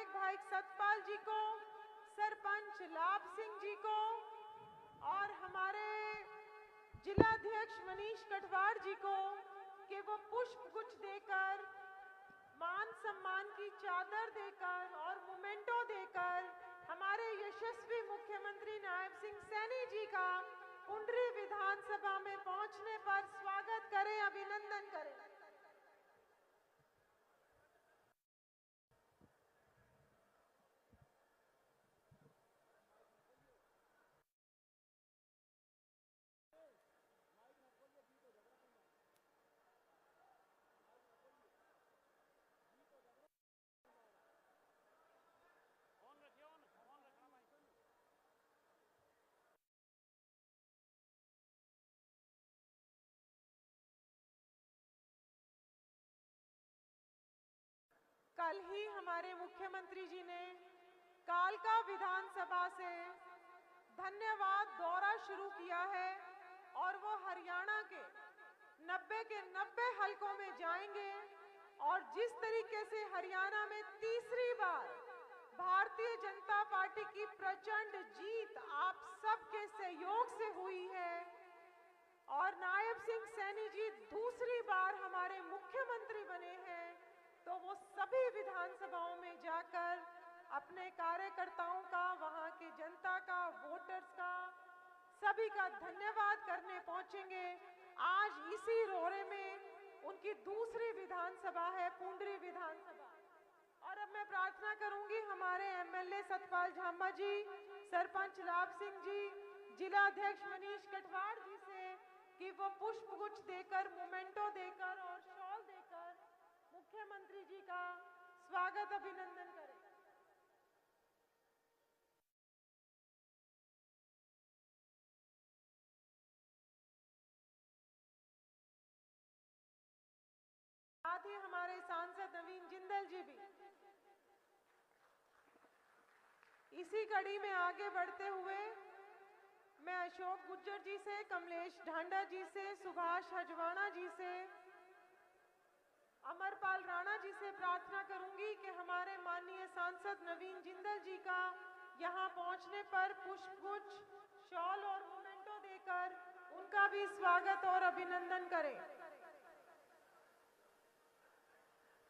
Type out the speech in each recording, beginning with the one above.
विधायक भाई सतपाल जी को, सरपंच लाभ सिंह जी को और हमारे जिलाध्यक्ष मनीष कटवाड़ जी को कि वो पुष्प गुच्छ देकर, मान सम्मान की चादर देकर और मोमेंटो देकर हमारे यशस्वी मुख्यमंत्री नायब सिंह सैनी जी का पुंडरी विधानसभा में पहुंचने पर स्वागत करें, अभिनंदन करें। कल ही हमारे मुख्यमंत्री जी ने कालका विधानसभा से धन्यवाद दौरा शुरू किया है और वो हरियाणा के 90 के 90 हलकों में जाएंगे और जिस तरीके से हरियाणा में तीसरी बार भारतीय जनता पार्टी की प्रचंड जीत आप सबके सहयोग से हुई है और नायब सिंह सैनी जी दूसरी बार हमारे मुख्यमंत्री बने हैं, तो वो सभी विधानसभाओं में जाकर अपने कार्यकर्ताओं का, वहां की जनता का, वोटर्स का, सभी का धन्यवाद करने पहुंचेंगे। आज इसी रोरे में उनकी दूसरी विधानसभा है, पुंडरी विधानसभा। और अब मैं प्रार्थना करूंगी हमारे एमएलए सतपाल झांबा जी, सरपंच लाभ सिंह जी, जिलाध्यक्ष मनीष कटवाड़ जी से कि वो पुष्प गुच्छ देकर, मोमेंटो देकर और शॉल देकर मुख्यमंत्री जी का स्वागत, अभिनंदन करें। साथ ही हमारे सांसद नवीन जिंदल जी भी। इसी कड़ी में आगे बढ़ते हुए मैं अशोक गुज्जर जी से, कमलेश ढांडा जी से, सुभाष हजवाना जी से, अमरपाल राणा जी से प्रार्थना करूंगी कि हमारे माननीय सांसद नवीन जिंदल जी का यहां पहुंचने पर पुष्पगुच्छ, शॉल और मोमेंटो देकर उनका भी स्वागत और अभिनंदन करें।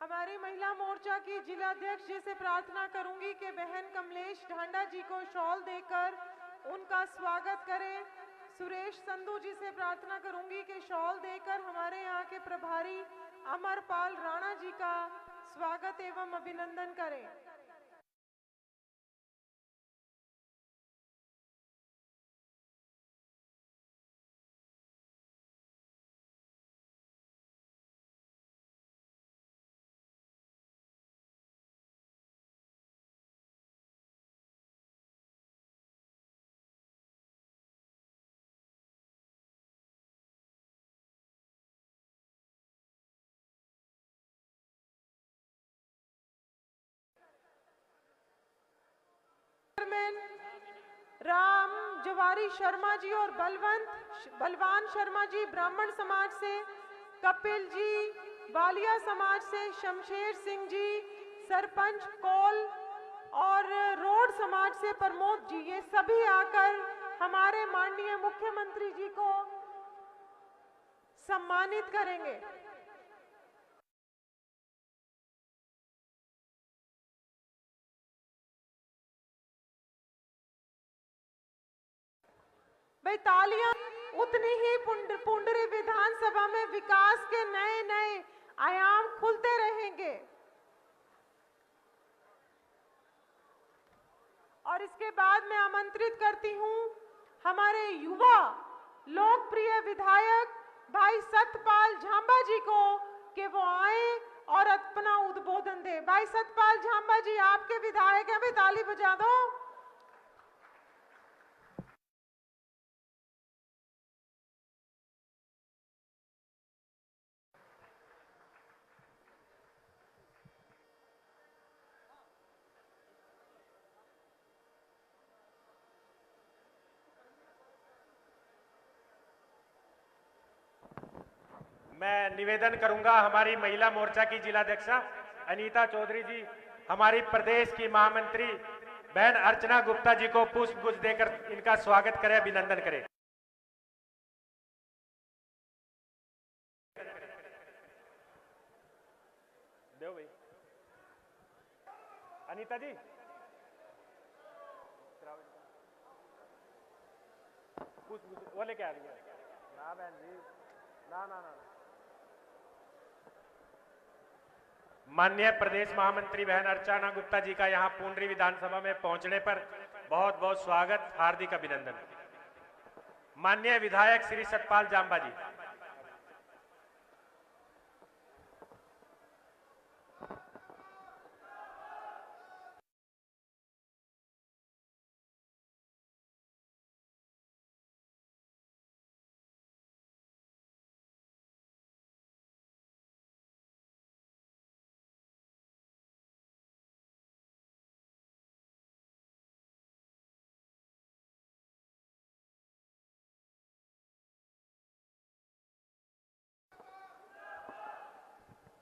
हमारी महिला मोर्चा की जिलाध्यक्ष जी से प्रार्थना करूंगी कि बहन कमलेश ढांडा जी को शॉल देकर उनका स्वागत करें। सुरेश संधू जी से प्रार्थना करूंगी कि शॉल देकर हमारे यहाँ के प्रभारी अमरपाल राणा जी का स्वागत एवं अभिनंदन करें। राम जवारी शर्मा जी और बलवान शर्मा जी ब्राह्मण समाज से, कपिल जी वालिया समाज से, शमशेर सिंह जी सरपंच कोल और रोड समाज से प्रमोद जी, ये सभी आकर हमारे माननीय मुख्यमंत्री जी को सम्मानित करेंगे। भाई तालियां, उतनी ही पुंडरी विधानसभा में विकास के नए नए आयाम खुलते रहेंगे। और इसके बाद मैं आमंत्रित करती हूं हमारे युवा लोकप्रिय विधायक भाई सतपाल झांबा जी को कि वो आए और अपना उद्बोधन दे। भाई सतपाल झांबा जी आपके विधायक हैं, भाई ताली बजा दो। मैं निवेदन करूंगा हमारी महिला मोर्चा की जिलाध्यक्षा अनीता चौधरी जी हमारी प्रदेश की महामंत्री बहन अर्चना गुप्ता जी को पुष्प गुच्छ देकर इनका स्वागत करें, अभिनंदन करें। दो भाई अनीता जी, पुष्प वो लेके आ रही है ना बहन जी, ना ना ना। माननीय प्रदेश महामंत्री बहन अर्चना गुप्ता जी का यहां पुंडरी विधानसभा में पहुंचने पर बहुत बहुत स्वागत, हार्दिक अभिनंदन। माननीय विधायक श्री सतपाल जांबा जी।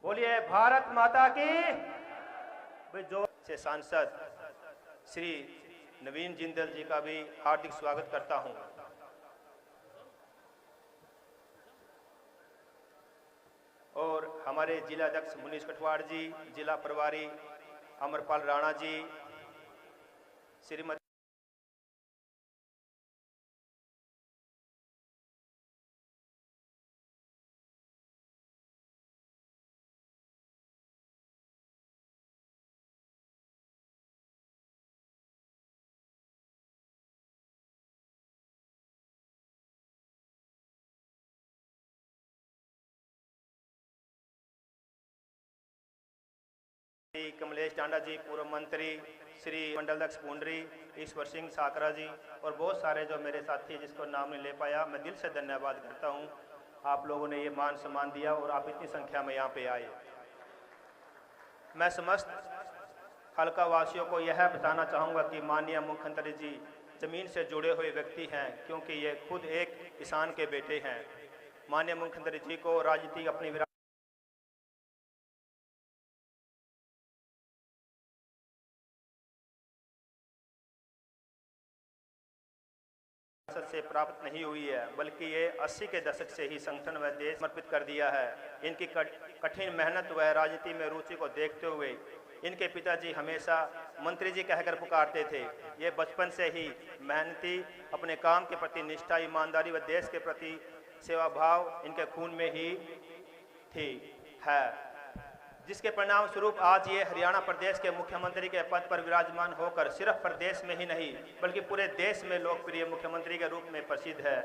बोलिए भारत माता की। जो से सांसद श्री नवीन जिंदल जी का भी हार्दिक स्वागत करता हूं। और हमारे जिला अध्यक्ष मुनीश कटवाड़ जी, जिला प्रभारी अमरपाल राणा जी, श्रीमती कमलेश टांडा जी, पूर्व मंत्री श्री मंडल अध्यक्ष पुंडरी ईश्वर सिंह साकरा जी, और बहुत सारे जो मेरे साथी जिसको नाम नहीं ले पाया, मैं दिल से धन्यवाद करता हूं। आप लोगों ने ये मान सम्मान दिया और आप इतनी संख्या में यहाँ पे आए। मैं समस्त हल्का वासियों को यह बताना चाहूँगा कि माननीय मुख्यमंत्री जी जमीन से जुड़े हुए व्यक्ति हैं, क्योंकि ये खुद एक किसान के बेटे हैं। माननीय मुख्यमंत्री जी को राजनीति अपनी से प्राप्त नहीं हुई है, बल्कि ये 80 के दशक से ही संगठन व देश समर्पित कर दिया है। इनकी कठिन मेहनत व राजनीति में रुचि को देखते हुए इनके पिताजी हमेशा मंत्री जी कहकर पुकारते थे। ये बचपन से ही मेहनती, अपने काम के प्रति निष्ठा, ईमानदारी व देश के प्रति सेवा भाव इनके खून में ही थी है, जिसके परिणाम स्वरूप आज ये हरियाणा प्रदेश के मुख्यमंत्री के पद पर विराजमान होकर सिर्फ प्रदेश में ही नहीं बल्कि पूरे देश में लोकप्रिय मुख्यमंत्री के रूप में प्रसिद्ध है।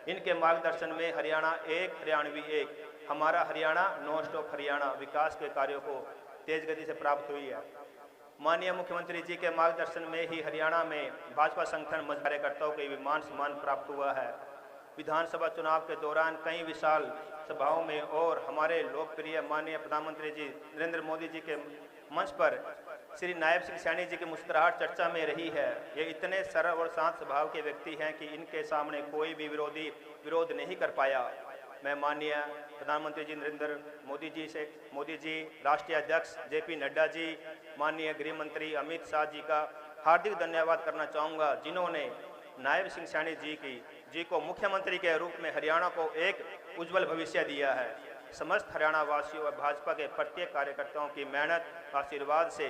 इनके मार्गदर्शन में हरियाणा एक, हरियाणवी एक, हमारा हरियाणा, नॉन स्टॉप हरियाणा विकास के कार्यों को तेज गति से प्राप्त हुई है। माननीय मुख्यमंत्री जी के मार्गदर्शन में ही हरियाणा में भाजपा संगठन मजबूत कार्यकर्ताओं के भी मान सम्मान प्राप्त हुआ है। विधानसभा चुनाव के दौरान कई विशाल सभाओं में और हमारे लोकप्रिय माननीय प्रधानमंत्री जी नरेंद्र मोदी जी के मंच पर श्री नायब सिंह सैनी जी की मुस्कुराहट चर्चा में रही है। ये इतने सरल और शांत स्वभाव के व्यक्ति हैं कि इनके सामने कोई भी विरोध नहीं कर पाया। मैं माननीय प्रधानमंत्री जी नरेंद्र मोदी जी, राष्ट्रीय अध्यक्ष जेपी नड्डा जी, माननीय गृह मंत्री अमित शाह जी का हार्दिक धन्यवाद करना चाहूँगा, जिन्होंने नायब सिंह सैनी जी को मुख्यमंत्री के रूप में हरियाणा को एक उज्जवल भविष्य दिया है। समस्त हरियाणा वासियों व भाजपा के प्रत्येक कार्यकर्ताओं की मेहनत आशीर्वाद से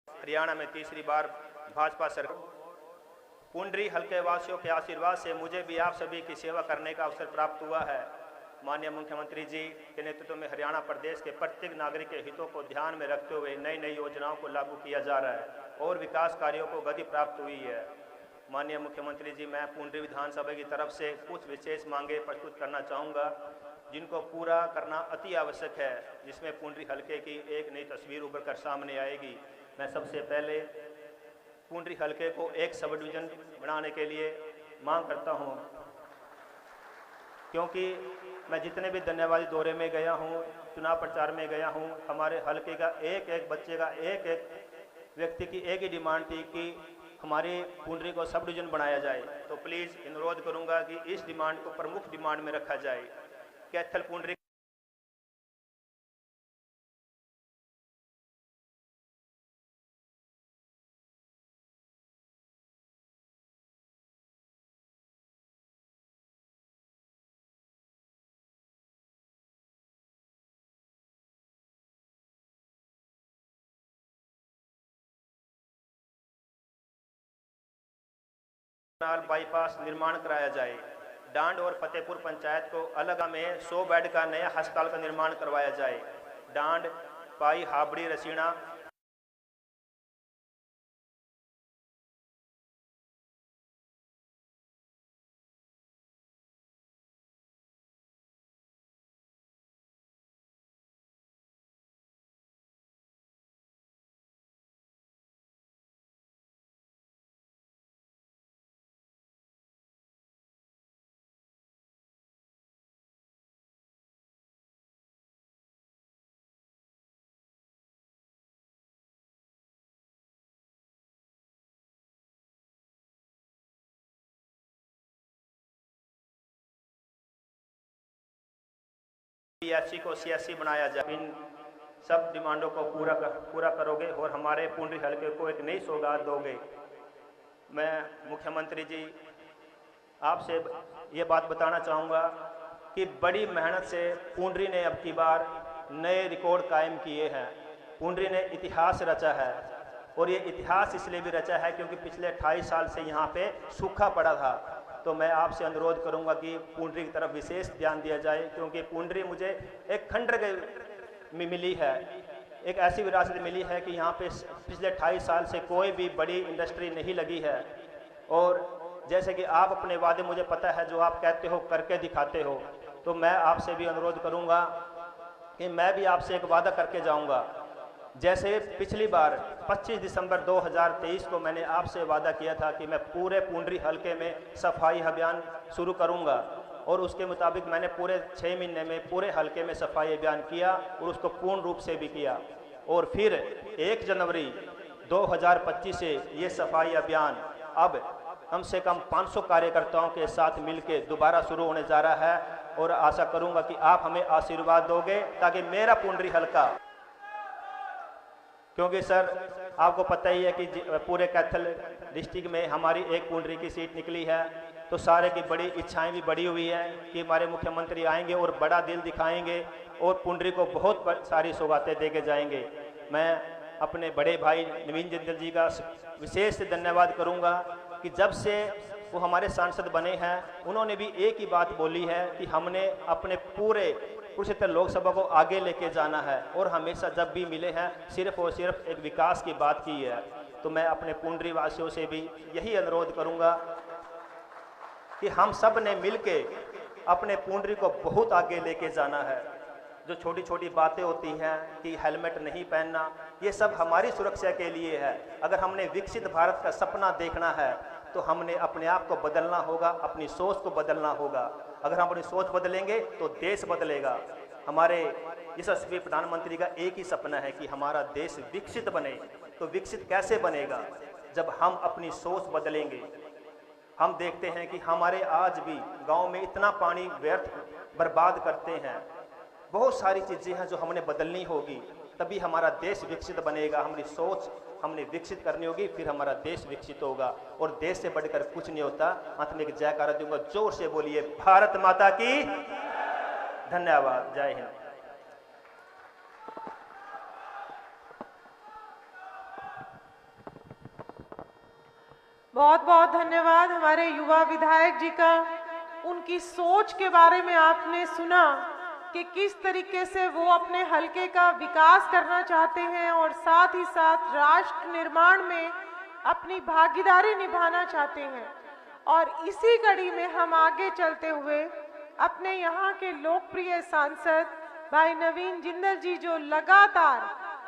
हरियाणा में तीसरी बार भाजपा सरकार। पुंडरी हल्के वासियों के आशीर्वाद से मुझे भी आप सभी की सेवा करने का अवसर प्राप्त हुआ है। माननीय मुख्यमंत्री जी के नेतृत्व में हरियाणा प्रदेश के प्रत्येक नागरिक के हितों को ध्यान में रखते हुए नई नई योजनाओं को लागू किया जा रहा है और विकास कार्यों को गति प्राप्त हुई है। माननीय मुख्यमंत्री जी, मैं पुंडरी विधानसभा की तरफ से कुछ विशेष मांगे प्रस्तुत करना चाहूँगा, जिनको पूरा करना अति आवश्यक है, जिसमें पुंडरी हल्के की एक नई तस्वीर उभर कर सामने आएगी। मैं सबसे पहले पुंडरी हल्के को एक सब डिवीजन बनाने के लिए मांग करता हूँ, क्योंकि मैं जितने भी धन्यवादी दौरे में गया हूँ, चुनाव प्रचार में गया हूँ, हमारे हल्के का एक एक बच्चे का एक एक व्यक्ति की एक ही डिमांड थी कि हमारे पुंडरी को सब डिवीजन बनाया जाए। तो प्लीज़ अनुरोध करूँगा कि इस डिमांड को प्रमुख डिमांड में रखा जाए। कैथल पुंडरी बाईपास निर्माण कराया जाए। डांड और फतेहपुर पंचायत को अलग में 100 बेड का नया अस्पताल का निर्माण करवाया जाए। डांड, पाई, हाबड़ी, रसीना PSC को CSC बनाया जाए। इन सब डिमांडों को पूरा करोगे और हमारे पुंडरी हलके को एक नई सौगात दोगे। मैं मुख्यमंत्री जी आपसे ये बात बताना चाहूँगा कि बड़ी मेहनत से पुंडरी ने अब की बार नए रिकॉर्ड कायम किए हैं। पुंडरी ने इतिहास रचा है और ये इतिहास इसलिए भी रचा है क्योंकि पिछले 28 साल से यहाँ पे सूखा पड़ा था। तो मैं आपसे अनुरोध करूंगा कि पुंडरी की तरफ विशेष ध्यान दिया जाए, क्योंकि पुंडरी मुझे एक खंडर में मिली है, एक ऐसी विरासत मिली है कि यहाँ पे पिछले 28 साल से कोई भी बड़ी इंडस्ट्री नहीं लगी है। और जैसे कि आप अपने वादे, मुझे पता है जो आप कहते हो करके दिखाते हो, तो मैं आपसे भी अनुरोध करूँगा कि मैं भी आपसे एक वादा करके जाऊँगा। जैसे पिछली बार 25 दिसंबर 2023 को मैंने आपसे वादा किया था कि मैं पूरे पुंडरी हलके में सफाई अभियान शुरू करूंगा, और उसके मुताबिक मैंने पूरे 6 महीने में पूरे हलके में सफाई अभियान किया और उसको पूर्ण रूप से भी किया। और फिर 1 जनवरी 2025 से ये सफाई अभियान अब कम से कम 500 कार्यकर्ताओं के साथ मिलकर दोबारा शुरू होने जा रहा है, और आशा करूंगा कि आप हमें आशीर्वाद दोगे ताकि मेरा पुंडरी हलका, क्योंकि सर आपको पता ही है कि पूरे कैथल डिस्ट्रिक्ट में हमारी एक पुंडरी की सीट निकली है, तो सारे की बड़ी इच्छाएं भी बढ़ी हुई हैं कि हमारे मुख्यमंत्री आएंगे और बड़ा दिल दिखाएंगे और पुंडरी को बहुत सारी सौगातें दे के जाएंगे। मैं अपने बड़े भाई नवीन जिंदल जी का विशेष धन्यवाद करूंगा कि जब से वो हमारे सांसद बने हैं उन्होंने भी एक ही बात बोली है कि हमने अपने पूरे कुरुक्षेत्र लोकसभा को आगे लेके जाना है, और हमेशा जब भी मिले हैं सिर्फ और सिर्फ एक विकास की बात की है। तो मैं अपने पुंडरी वासियों से भी यही अनुरोध करूंगा कि हम सब ने मिलके अपने पुंडरी को बहुत आगे लेके जाना है। जो छोटी छोटी बातें होती हैं कि हेलमेट नहीं पहनना, ये सब हमारी सुरक्षा के लिए है। अगर हमने विकसित भारत का सपना देखना है तो हमने अपने आप को बदलना होगा, अपनी सोच को बदलना होगा। अगर हम अपनी सोच बदलेंगे तो देश बदलेगा। हमारे यशस्वी प्रधानमंत्री का एक ही सपना है कि हमारा देश विकसित बने। तो विकसित कैसे बनेगा? जब हम अपनी सोच बदलेंगे। हम देखते हैं कि हमारे आज भी गांव में इतना पानी व्यर्थ बर्बाद करते हैं। बहुत सारी चीज़ें हैं जो हमने बदलनी होगी, तभी हमारा देश विकसित बनेगा। हमारी सोच हमने विकसित करनी होगी, फिर हमारा देश विकसित होगा। और देश से बढ़कर कुछ नहीं होता। अंत में एक जयकारा दूंगा, जोर से बोलिए भारत माता की। धन्यवाद। जय हिंद। बहुत बहुत धन्यवाद हमारे युवा विधायक जी का। उनकी सोच के बारे में आपने सुना कि किस तरीके से वो अपने हलके का विकास करना चाहते हैं और साथ ही साथ राष्ट्र निर्माण में अपनी भागीदारी निभाना चाहते हैं। और इसी कड़ी में हम आगे चलते हुए अपने यहाँ के लोकप्रिय सांसद भाई नवीन जिंदल जी, जो लगातार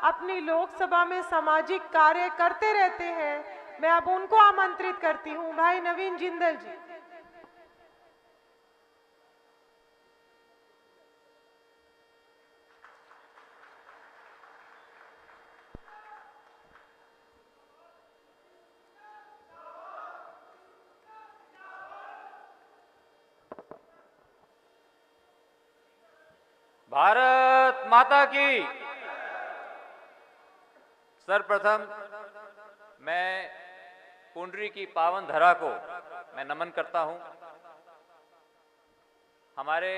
अपनी लोकसभा में सामाजिक कार्य करते रहते हैं, मैं अब उनको आमंत्रित करती हूँ। भाई नवीन जिंदल जी। भारत माता की। सर्वप्रथम मैं पुंडरी की पावन धरा को मैं नमन करता हूं। हमारे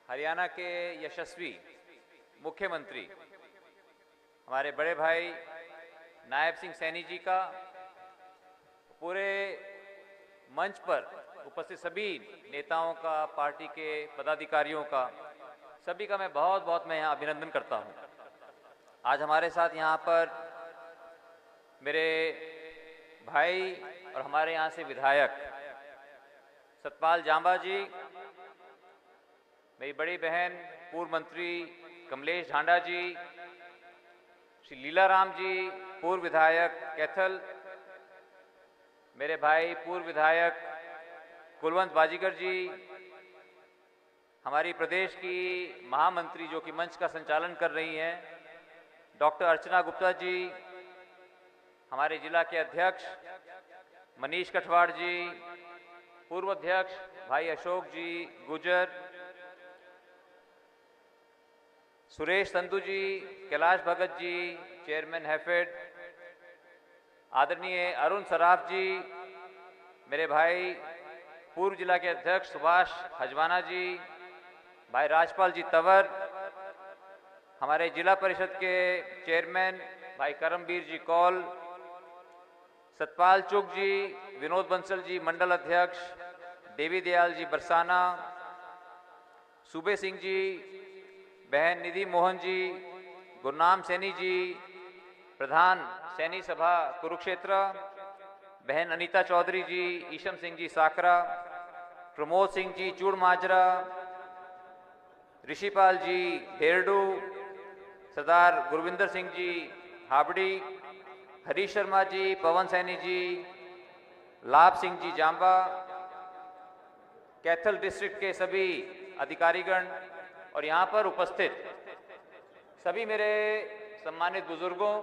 हरियाणा के यशस्वी मुख्यमंत्री हमारे बड़े भाई नायब सिंह सैनी जी का पूरे मंच पर उपस्थित सभी नेताओं का, पार्टी के पदाधिकारियों का, सभी का मैं बहुत बहुत यहाँ अभिनंदन करता हूँ। आज हमारे साथ यहाँ पर मेरे भाई और हमारे यहाँ से विधायक सतपाल जांबा जी, मेरी बड़ी बहन पूर्व मंत्री कमलेश ढांडा जी, श्री लीलाराम जी पूर्व विधायक कैथल, मेरे भाई पूर्व विधायक कुलवंत बाजीगर जी, हमारी प्रदेश की महामंत्री जो कि मंच का संचालन कर रही हैं डॉक्टर अर्चना गुप्ता जी, हमारे जिला के अध्यक्ष मनीष कठवाड़ जी, पूर्व अध्यक्ष भाई अशोक जी गुजर, सुरेश संधू जी, कैलाश भगत जी, चेयरमैन हैफेड, आदरणीय अरुण सराफ जी, मेरे भाई पूर्व जिला के अध्यक्ष सुभाष हजवाना जी, भाई राजपाल जी तंवर, हमारे जिला परिषद के चेयरमैन भाई करमवीर जी कौल, सतपाल चुग जी, विनोद बंसल जी मंडल अध्यक्ष, देवी दयाल जी बरसाना, सूबे सिंह जी, बहन निधि मोहन जी, गुरनाम सैनी जी, प्रधान सैनी सभा कुरुक्षेत्र, बहन अनीता चौधरी जी, ईशम सिंह जी साकरा, प्रमोद सिंह जी चूड़ माजरा, ऋषिपाल जी हेरडू, सरदार गुरविंदर सिंह जी हाबड़ी, हरीश शर्मा जी, पवन सैनी जी, लाभ सिंह जी जांबा, कैथल डिस्ट्रिक्ट के सभी अधिकारीगण और यहाँ पर उपस्थित सभी मेरे सम्मानित बुजुर्गों,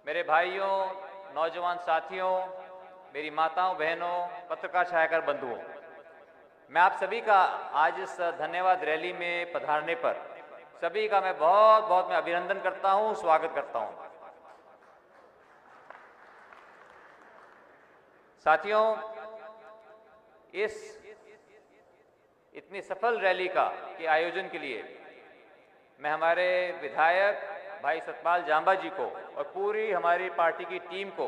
मेरे भाइयों, नौजवान साथियों, मेरी माताओं, बहनों, पत्रकार छायाकार बंधुओं, मैं आप सभी का आज इस धन्यवाद रैली में पधारने पर सभी का मैं बहुत बहुत मैं अभिनंदन करता हूं, स्वागत करता हूं। साथियों, इस इतनी सफल रैली के आयोजन के लिए मैं हमारे विधायक भाई सतपाल जांबा जी को और पूरी हमारी पार्टी की टीम को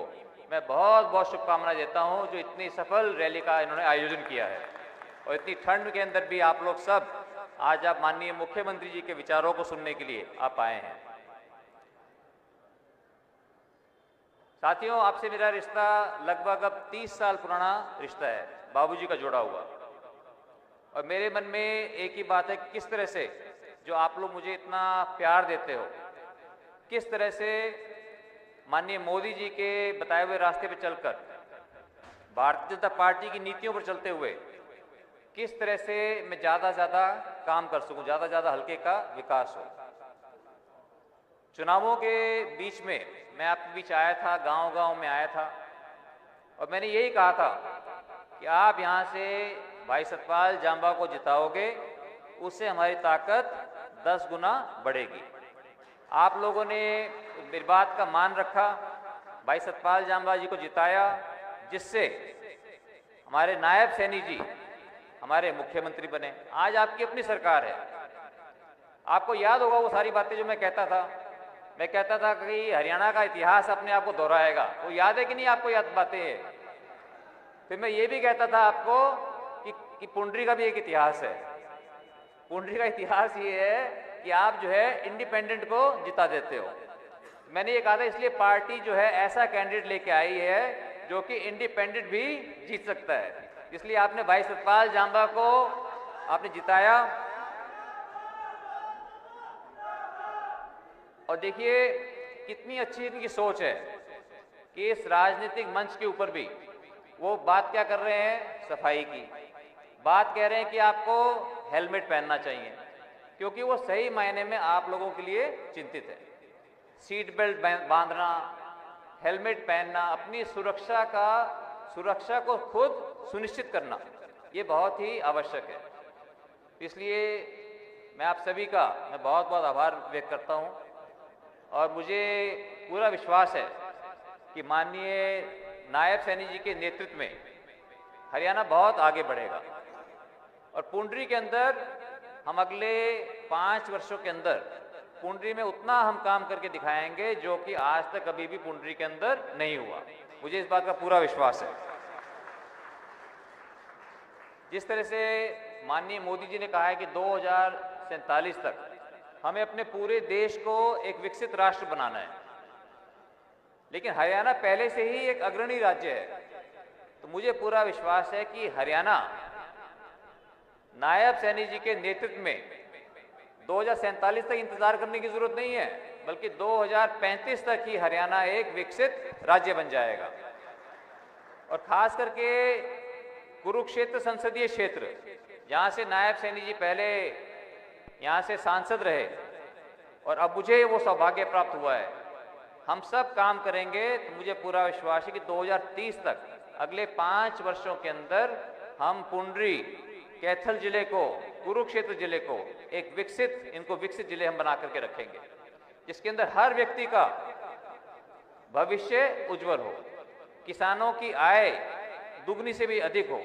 मैं बहुत बहुत शुभकामनाएं देता हूं, जो इतनी सफल रैली का इन्होंने आयोजन किया है। और इतनी ठंड के अंदर भी आप लोग सब आज आप माननीय मुख्यमंत्री जी के विचारों को सुनने के लिए आप आए हैं। साथियों, आपसे मेरा रिश्ता लगभग अब 30 साल पुराना रिश्ता है, बाबूजी का जोड़ा हुआ। और मेरे मन में एक ही बात है कि किस तरह से जो आप लोग मुझे इतना प्यार देते हो, किस तरह से माननीय मोदी जी के बताए हुए रास्ते पर चलकर, भारतीय जनता पार्टी की नीतियों पर चलते हुए किस तरह से मैं ज़्यादा से ज़्यादा काम कर सकूं, ज़्यादा से ज़्यादा हल्के का विकास हो। चुनावों के बीच में मैं आपके बीच आया था, गांव-गांव में आया था और मैंने यही कहा था कि आप यहाँ से भाई सतपाल जांबा को जिताओगे, उससे हमारी ताकत 10 गुना बढ़ेगी। आप लोगों ने मेरी बात का मान रखा, भाई सतपाल जांबा जी को जिताया, जिससे हमारे नायब सैनी जी हमारे मुख्यमंत्री बने। आज आपकी अपनी सरकार है। आपको याद होगा वो सारी बातें जो मैं कहता था। मैं कहता था कि हरियाणा का इतिहास अपने आप को दोहराएगा। वो याद है कि नहीं आपको याद बातें है? फिर मैं ये भी कहता था आपको कि पुंडरी का भी एक इतिहास है। पुंडरी का इतिहास ये है कि आप जो है इंडिपेंडेंट को जिता देते हो। मैंने ये कहा था, इसलिए पार्टी जो है ऐसा कैंडिडेट लेके आई है जो कि इंडिपेंडेंट भी जीत सकता है। इसलिए आपने भाई सतपाल जांबा को आपने जिताया। और देखिए कितनी अच्छी इनकी सोच है कि इस राजनीतिक मंच के ऊपर भी वो बात क्या कर रहे हैं, सफाई की बात कह रहे हैं कि आपको हेलमेट पहनना चाहिए, क्योंकि वो सही मायने में आप लोगों के लिए चिंतित है। सीट बेल्ट बांधना, हेलमेट पहनना, अपनी सुरक्षा को खुद सुनिश्चित करना, ये बहुत ही आवश्यक है। इसलिए मैं आप सभी का मैं बहुत बहुत आभार व्यक्त करता हूँ और मुझे पूरा विश्वास है कि माननीय नायब सैनी जी के नेतृत्व में हरियाणा बहुत आगे बढ़ेगा और पुंडरी के अंदर हम अगले 5 वर्षों के अंदर पुंडरी में उतना हम काम करके दिखाएंगे जो कि आज तक कभी भी पुंडरी के अंदर नहीं हुआ। मुझे इस बात का पूरा विश्वास है। जिस तरह से माननीय मोदी जी ने कहा है कि 2047 तक हमें अपने पूरे देश को एक विकसित राष्ट्र बनाना है, लेकिन हरियाणा पहले से ही एक अग्रणी राज्य है। तो मुझे पूरा विश्वास है कि हरियाणा नायब सैनी जी के नेतृत्व में 2047 तक इंतजार करने की जरूरत नहीं है, बल्कि 2035 तक ही हरियाणा एक विकसित राज्य बन जाएगा। और खास करके कुरुक्षेत्र संसदीय क्षेत्र, जहां से नायब सैनी जी पहले यहां से सांसद रहे और अब मुझे वो सौभाग्य प्राप्त हुआ है, हम सब काम करेंगे तो मुझे पूरा विश्वास है कि 2030 तक, अगले 5 वर्षों के अंदर, हम पुंडरी कैथल जिले को, कुरुक्षेत्र जिले को एक विकसित जिले हम बना करके रखेंगे, जिसके अंदर हर व्यक्ति का भविष्य उज्जवल हो, किसानों की आय दुगनी से भी अधिक हो,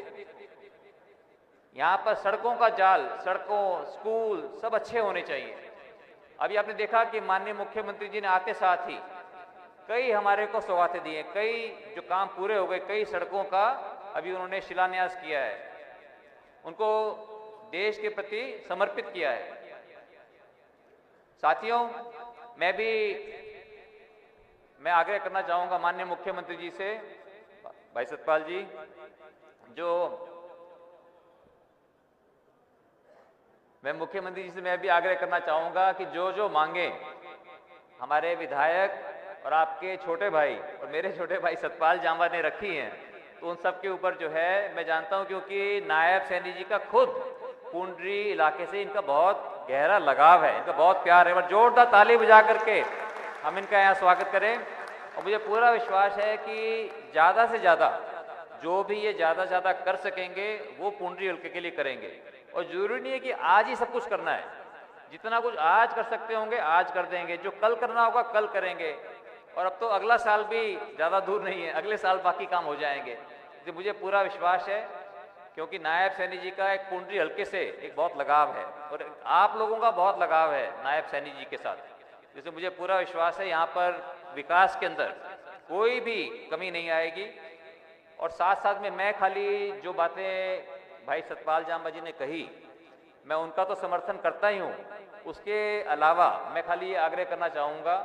यहाँ पर सड़कों का जाल, सड़कों, स्कूल सब अच्छे होने चाहिए। अभी आपने देखा कि माननीय मुख्यमंत्री जी ने आते साथ ही कई हमारे को सौगातें दी हैं, कई जो काम पूरे हो गए, कई सड़कों का अभी उन्होंने शिलान्यास किया है, उनको देश के प्रति समर्पित किया है। साथियों, मैं आग्रह करना चाहूंगा माननीय मुख्यमंत्री जी से, भाई सतपाल जी, मैं भी आग्रह करना चाहूंगा कि जो मांगे हमारे विधायक और आपके छोटे भाई और मेरे छोटे भाई सतपाल जांबा ने रखी हैं, तो उन सब के ऊपर जो है मैं जानता हूं, क्योंकि नायब सैनी जी का खुद पुंडरी इलाके से इनका बहुत गहरा लगाव है, इनका बहुत प्यार है। और जोरदार ताली बजा करके हम इनका यहाँ स्वागत करें। और मुझे पूरा विश्वास है कि ज़्यादा से ज़्यादा जो भी ये ज़्यादा से ज़्यादा कर सकेंगे वो पुंडरी हल्के के लिए करेंगे। और जरूरी नहीं है कि आज ही सब कुछ करना है, जितना कुछ आज कर सकते होंगे आज कर देंगे, जो कल करना होगा कल करेंगे। और अब तो अगला साल भी ज़्यादा दूर नहीं है, अगले साल बाकी काम हो जाएंगे। तो मुझे पूरा विश्वास है, क्योंकि नायब सैनी जी का एक पुंडरी हल्के से एक बहुत लगाव है और आप लोगों का बहुत लगाव है नायब सैनी जी के साथ, जिससे मुझे पूरा विश्वास है यहाँ पर विकास के अंदर कोई भी कमी नहीं आएगी। और साथ साथ में मैं खाली जो बातें भाई सतपाल जांबा जी ने कही, मैं उनका तो समर्थन करता ही हूँ, उसके अलावा मैं खाली ये आग्रह करना चाहूँगा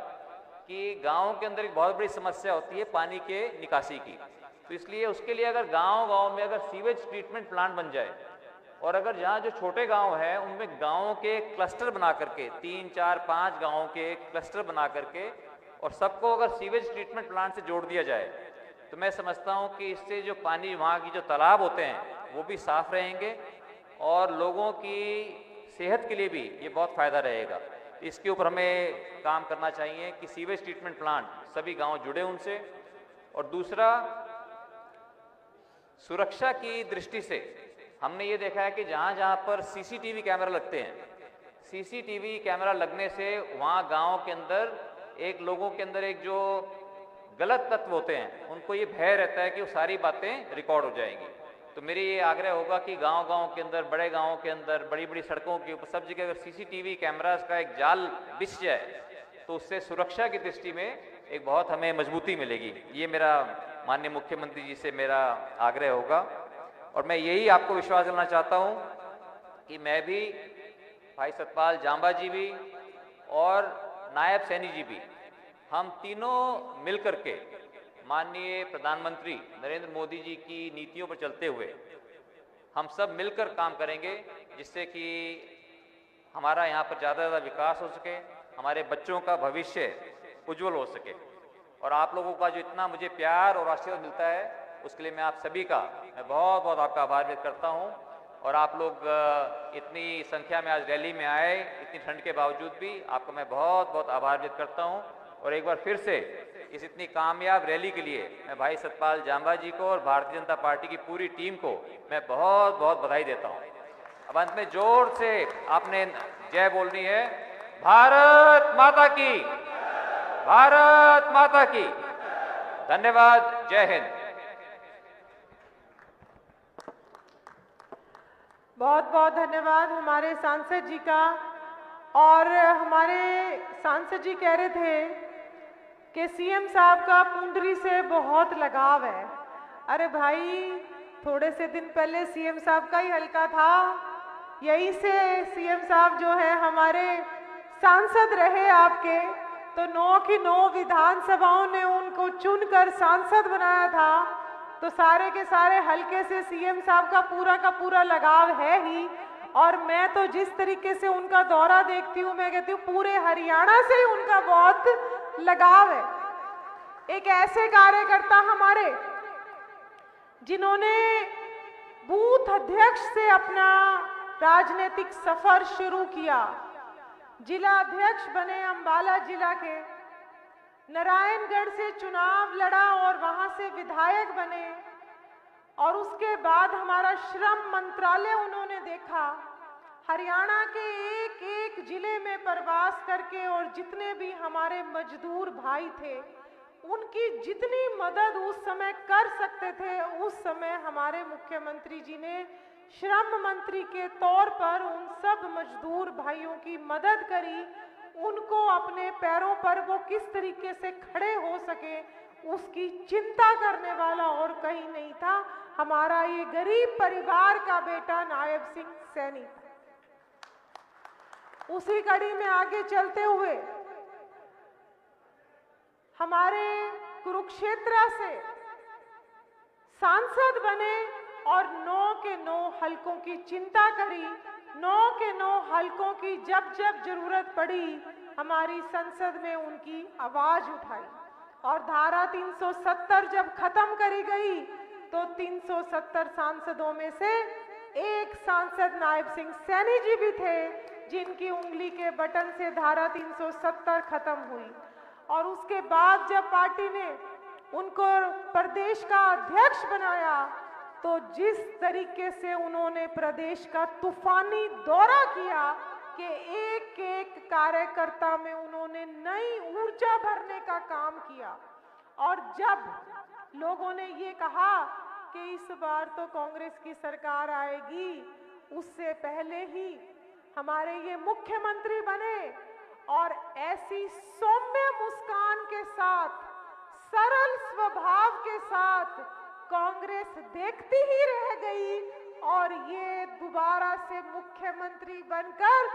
कि गाँव के अंदर एक बहुत बड़ी समस्या होती है पानी के निकासी की। तो इसलिए उसके लिए अगर गांव-गांव में अगर सीवेज ट्रीटमेंट प्लांट बन जाए, और अगर जहाँ जो छोटे गांव हैं उनमें गाँव के क्लस्टर बना करके 3, 4, 5 गाँव के क्लस्टर बना करके और सबको अगर सीवेज ट्रीटमेंट प्लांट से जोड़ दिया जाए, तो मैं समझता हूँ कि इससे जो पानी, वहाँ की जो तालाब होते हैं वो भी साफ रहेंगे और लोगों की सेहत के लिए भी ये बहुत फ़ायदा रहेगा। इसके ऊपर हमें काम करना चाहिए कि सीवेज ट्रीटमेंट प्लांट सभी गाँव जुड़े उनसे। और दूसरा, सुरक्षा की दृष्टि से हमने ये देखा है कि जहाँ जहाँ पर सीसीटीवी कैमरा लगते हैं, सीसीटीवी कैमरा लगने से वहाँ गांव के अंदर एक लोगों के अंदर एक जो गलत तत्व होते हैं उनको ये भय रहता है कि वो सारी बातें रिकॉर्ड हो जाएंगी। तो मेरी ये आग्रह होगा कि गांव-गांव के अंदर, बड़े गांवों के अंदर, बड़ी-बड़ी सड़कों के ऊपर सब जगह अगर सीसीटीवी कैमरास का एक जाल बिछ जाए तो उससे सुरक्षा की दृष्टि में एक बहुत हमें मजबूती मिलेगी। ये मेरा माननीय मुख्यमंत्री जी से मेरा आग्रह होगा। और मैं यही आपको विश्वास दिलाना चाहता हूं कि मैं भी, भाई सतपाल जांबा जी भी और नायब सैनी जी भी, हम तीनों मिलकर के माननीय प्रधानमंत्री नरेंद्र मोदी जी की नीतियों पर चलते हुए हम सब मिलकर काम करेंगे, जिससे कि हमारा यहाँ पर ज़्यादा से ज़्यादा विकास हो सके, हमारे बच्चों का भविष्य उज्जवल हो सके। और आप लोगों का जो इतना मुझे प्यार और आशीर्वाद मिलता है, उसके लिए मैं आप सभी का मैं बहुत बहुत आपका आभार व्यक्त करता हूँ। और आप लोग इतनी संख्या में आज रैली में आए, इतनी ठंड के बावजूद भी आपका मैं बहुत बहुत आभार व्यक्त करता हूँ। और एक बार फिर से इस इतनी कामयाब रैली के लिए मैं भाई सतपाल जांबा जी को और भारतीय जनता पार्टी की पूरी टीम को मैं बहुत बहुत बधाई देता हूँ। अब अंत में जोर से आपने जय बोलनी है, भारत माता की, भारत माता की। धन्यवाद, जय हिंद। बहुत बहुत धन्यवाद हमारे सांसद जी का। और हमारे सांसद जी कह रहे थे कि सीएम साहब का पुंडरी से बहुत लगाव है। अरे भाई, थोड़े से दिन पहले सीएम साहब का ही हल्का था, यहीं से सीएम साहब जो है हमारे सांसद रहे आपके, तो 9 की 9 विधानसभाओं ने उनको चुनकर सांसद बनाया था। तो सारे के सारे हल्के से सीएम साहब का पूरा लगाव है ही। और मैं तो जिस तरीके से उनका दौरा देखती हूँ, मैं कहती हूँ पूरे हरियाणा से ही उनका बहुत लगाव है। एक ऐसे कार्यकर्ता हमारे जिन्होंने बूथ अध्यक्ष से अपना राजनीतिक सफर शुरू किया, जिला अध्यक्ष बने अंबाला जिला के, नारायणगढ़ से चुनाव लड़ा और वहां से विधायक बने, और उसके बाद हमारा श्रम मंत्रालय उन्होंने देखा। हरियाणा के एक एक जिले में प्रवास करके और जितने भी हमारे मजदूर भाई थे, उनकी जितनी मदद उस समय कर सकते थे, उस समय हमारे मुख्यमंत्री जी ने श्रम मंत्री के तौर पर उन सब मजदूर भाइयों की मदद करी। उनको अपने पैरों पर वो किस तरीके से खड़े हो सके, उसकी चिंता करने वाला और कहीं नहीं था, हमारा ये गरीब परिवार का बेटा नायब सिंह सैनी। उसी कड़ी में आगे चलते हुए हमारे कुरुक्षेत्र से सांसद बने और 9 के 9 हलकों की चिंता करी। 9 के 9 हलकों की जब जब जरूरत पड़ी, हमारी संसद में उनकी आवाज उठाई। और धारा 370 जब खत्म करी गई, तो 370 सांसदों में से एक सांसद नायब सिंह सैनी जी भी थे, जिनकी उंगली के बटन से धारा 370 खत्म हुई। और उसके बाद जब पार्टी ने उनको प्रदेश का अध्यक्ष बनाया, तो जिस तरीके से उन्होंने प्रदेश का तूफानी दौरा किया कि एक एक कार्यकर्ता में उन्होंने नई ऊर्जा भरने का काम किया। और जब लोगों ने ये कहा कि इस बार तो कांग्रेस की सरकार आएगी, उससे पहले ही हमारे ये मुख्यमंत्री बने और ऐसी सौम्य मुस्कान के साथ, सरल स्वभाव के साथ कांग्रेस देखती ही रह गई और ये दोबारा से मुख्यमंत्री बनकर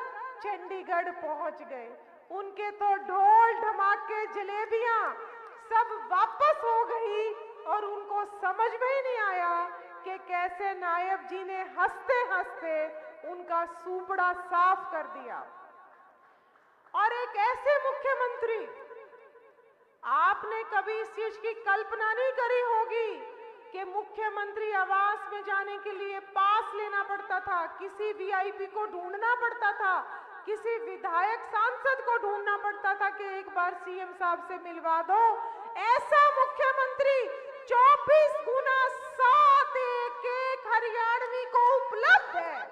चंडीगढ़ पहुंच गए। उनके तो ढोल धमाके जलेबियां सब वापस हो गई और उनको समझ में ही नहीं आया कि कैसे नायब जी ने हंसते हंसते उनका सूपड़ा साफ कर दिया। और एक ऐसे मुख्यमंत्री, आपने कभी इस चीज की कल्पना नहीं करी होगी कि मुख्यमंत्री आवास में जाने के लिए पास लेना पड़ता था, किसी वीआईपी को ढूंढना पड़ता था, किसी विधायक सांसद को ढूंढना पड़ता था कि एक बार सीएम साहब से मिलवा दो। ऐसा मुख्यमंत्री 24 गुना 7 एक हरियाणवी को उपलब्ध है।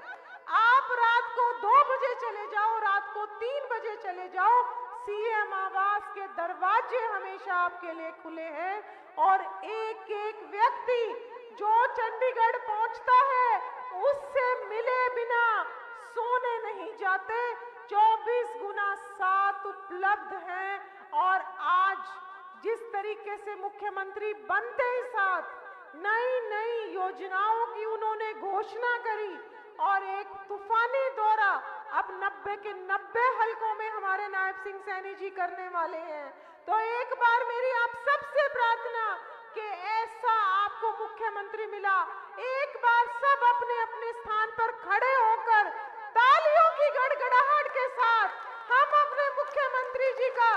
आप रात को 2 बजे चले जाओ, रात को 3 बजे चले जाओ, सीएम आवास के दरवाजे हमेशा आपके लिए खुले हैं। और एक एक व्यक्ति जो चंडीगढ़ पहुंचता है, उससे मिले बिना सोने नहीं जाते। 24 गुना 7 उपलब्ध हैं। और आज जिस तरीके से मुख्यमंत्री बनते ही साथ नई नई योजनाओं की उन्होंने घोषणा करी और एक तूफानी दौरा अब 90 के 90 हलकों में हमारे नायब सिंह सैनी जी करने वाले हैं। तो एक बार मेरी आप सबसे प्रार्थना कि ऐसा आपको मुख्यमंत्री मिला, एक बार सब अपने अपने स्थान पर खड़े होकर तालियों की गड़गड़ाहट के साथ हम अपने मुख्यमंत्री जी का